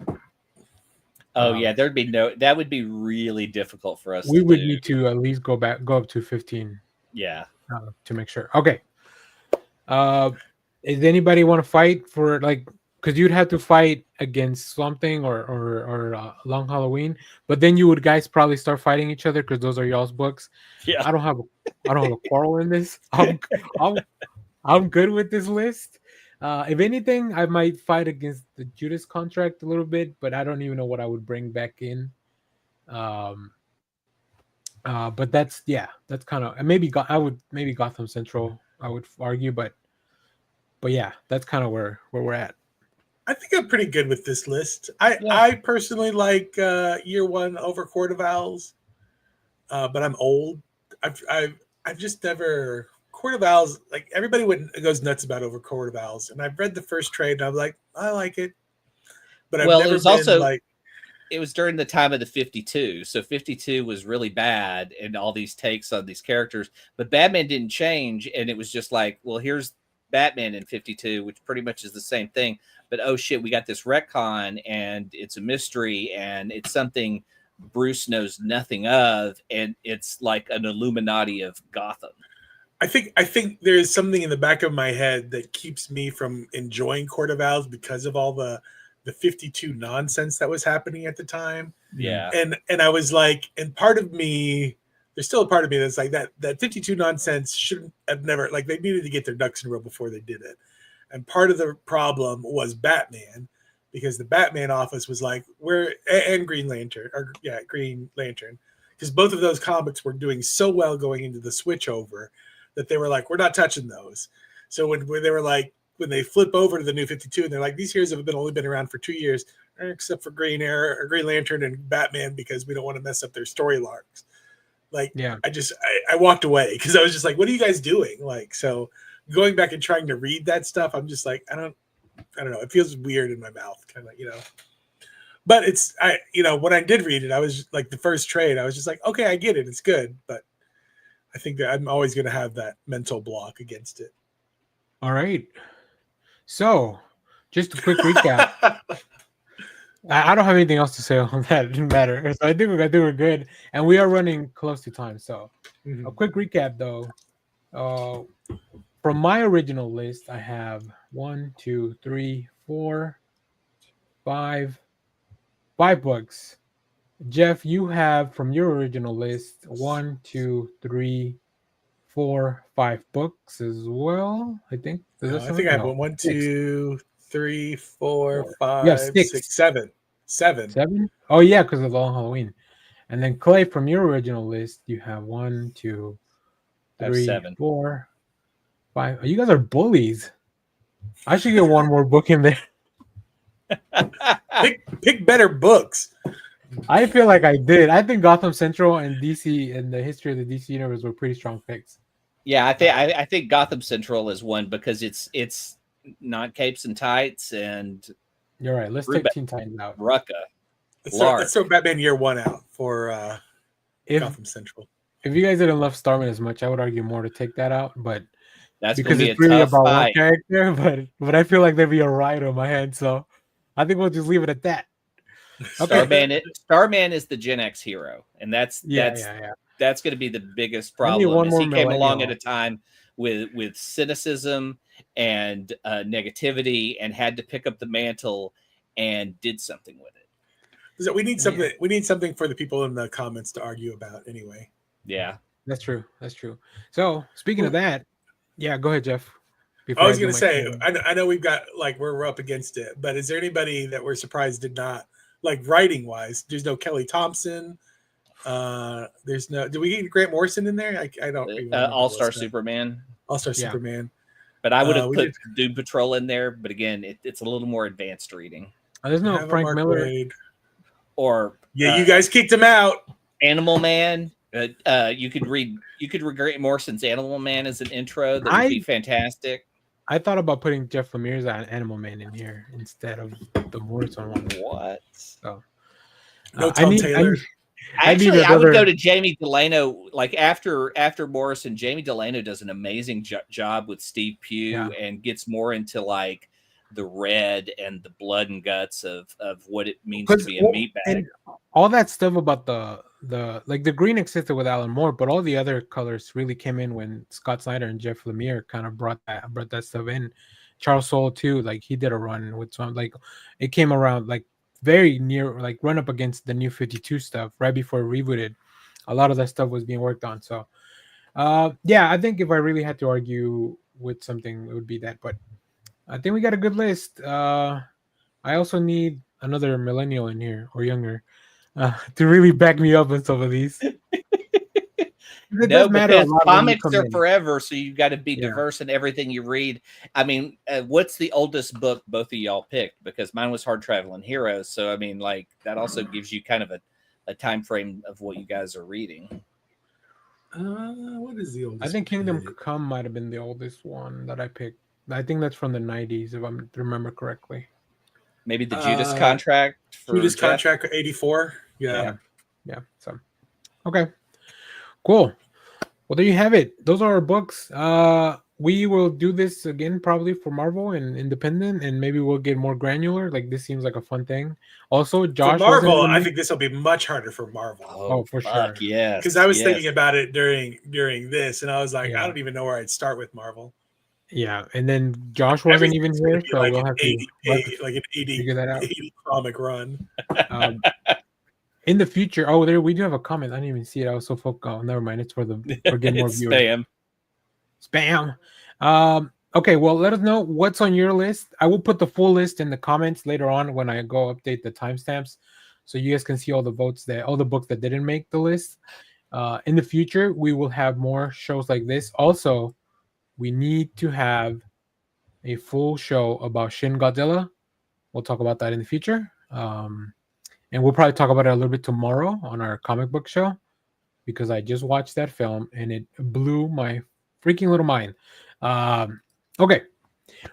That would be really difficult for us. We would need to at least go up to 15. Yeah, to make sure. Okay. Does anybody want to fight for because you'd have to fight against something or Long Halloween, but then you would guys probably start fighting each other because those are y'all's books. Yeah, I don't have a quarrel in this. I'm good with this list. If anything, I might fight against the Judas contract a little bit, but I don't even know what I would bring back in. But that's kind of maybe Gotham Central. I would argue, but yeah, that's kind of where we're at. I think I'm pretty good with this list. I personally like Year One over Court of Owls, but I'm old. I've just never Court of Owls. Like everybody goes nuts about over Court of Owls, and I've read the first trade, and I'm like, I like it, but I've never been like. It was during the time of the 52. So 52 was really bad and all these takes on these characters, but Batman didn't change. And it was just like, well, here's Batman in 52, which pretty much is the same thing. But oh shit, we got this retcon and it's a mystery and it's something Bruce knows nothing of. And it's like an Illuminati of Gotham. I think there's something in the back of my head that keeps me from enjoying Court of Owls because of all the 52 nonsense that was happening at the time. Yeah. And I was like, and part of me, there's still a part of me that's like that 52 nonsense shouldn't have never, like they needed to get their ducks in a row before they did it. And part of the problem was Batman, because the Batman office was like, and Green Lantern, because both of those comics were doing so well going into the switch over that they were like, we're not touching those. So when they were like, when they flip over to the new 52 and they're like, these heroes have only been around for 2 years, except for Green Lantern and Batman, because we don't want to mess up their story arcs. Like, yeah, I walked away because I was just like, what are you guys doing? Like, so going back and trying to read that stuff, I'm just like, I don't know. It feels weird in my mouth, kind of, but when I did read it, I was like the first trade, I was just like, okay, I get it. It's good. But I think that I'm always going to have that mental block against it. All right. So, just a quick recap. I don't have anything else to say on that matter. So I think we're good, and we are running close to time. So, a quick recap though. From my original list, I have 1, 2, 3, 4, 5 books. Jeff, you have from your original list 1, 2, 3, 4, 5 books as well. I think. I think I have 1, 2, 3, 4, 5, 6, 7. 7? Oh yeah, because of Long Halloween. And then Clay, from your original list, you have 1, 2, 3, 4, 5. You guys are bullies. I should get one more book in there. pick better books. I feel like I did. I think Gotham Central and DC and the history of the DC universe were pretty strong picks. Yeah, I think Gotham Central is one because it's not capes and tights, and you're right. Let's take Teen Titans out. Rucka. Let's throw Batman Year One out for Gotham Central. If you guys didn't love Starman as much, I would argue more to take that out, but that's because it's really about one character. But I feel like there'd be a riot on my hand, so I think we'll just leave it at that. Okay. Starman is the Gen X hero, and that's going to be the biggest problem. He came along at a time with cynicism and negativity, and had to pick up the mantle and did something with it. So we need something. Yeah. We need something for the people in the comments to argue about, anyway. Yeah, that's true. So speaking of that, go ahead, Jeff. I was going to say, I know we've got we're up against it, but is there anybody that we're surprised did not? Like writing wise, there's no Kelly Thompson. There's no. Did we get Grant Morrison in there? I don't. All-Star Superman. All-Star Superman. But I would have put Doom Patrol in there. But again, it's a little more advanced reading. There's no Frank Miller. Wade. Or you guys kicked him out. Animal Man. You could read Grant Morrison's Animal Man as an intro. That would be fantastic. I thought about putting Jeff Lemire's Animal Man in here instead of the Morrison one. What? So, no Tom Taylor. Actually, I would go to Jamie Delano. Like after Morrison, Jamie Delano does an amazing job with Steve Pugh and gets more into like the red and the blood and guts of what it means to be a meatbag. All that stuff about the green existed with Alan Moore, but all the other colors really came in when Scott Snyder and Jeff Lemire kind of brought that stuff in. Charles Soule too, he did a run with some, it came around very near, run up against the new 52 stuff right before it rebooted. A lot of that stuff was being worked on. So I think if I really had to argue with something, it would be that. But I think we got a good list. I also need another millennial in here or younger to really back me up on some of these. It does matter a because lot when you comics come are in. forever, so you've got to be Yeah. diverse in everything you read. I mean, what's the oldest book both of y'all picked? Because mine was Hard Traveling Heroes, so I mean, like that also gives you kind of a time frame of what you guys are reading. What is the oldest? I think Kingdom Come might have been the oldest one that I picked. I think that's from the 90s, if I remember correctly. Maybe the Judas contract. Judas Jeff? contract 84. Yeah. So, okay, cool. Well, there you have it. Those are our books. We will do this again probably for Marvel and Independent, and maybe we'll get more granular. Like this seems like a fun thing. Also, Josh, for Marvel, I think this will be much harder for Marvel. Oh, for sure. Yes. Because I was thinking about it during this, and I was like, Yeah. I don't even know where I'd start with Marvel. Yeah, and then Josh wasn't even here, so like we'll have to like an 80, figure that out. 80 comic run. In the future, there we do have a comment. I didn't even see it. I was so focused. Oh, never mind. It's for getting more viewers. Spam. Okay, well, let us know what's on your list. I will put the full list in the comments later on when I go update the timestamps, so you guys can see all the books that didn't make the list. In the future, we will have more shows like this. Also, we need to have a full show about Shin Godzilla. We'll talk about that in the future. And we'll probably talk about it a little bit tomorrow on our comic book show, because I just watched that film and it blew my freaking little mind. Okay.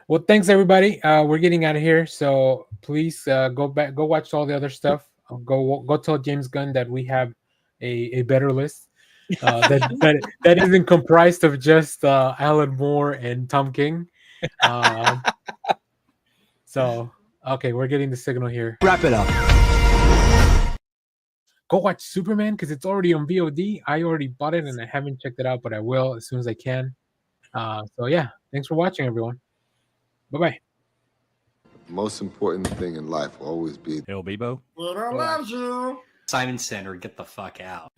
Well, thanks everybody. We're getting out of here. So please go watch all the other stuff. Go tell James Gunn that we have a better list. That isn't comprised of just Alan Moore and Tom King. So okay, we're getting the signal here. Wrap it up. Go watch Superman because it's already on VOD. I already bought it and I haven't checked it out, but I will as soon as I can. So yeah, thanks for watching, everyone. Bye-bye. The most important thing in life will always be Hey, Bebo. Little loves you. Simon Center, get the fuck out.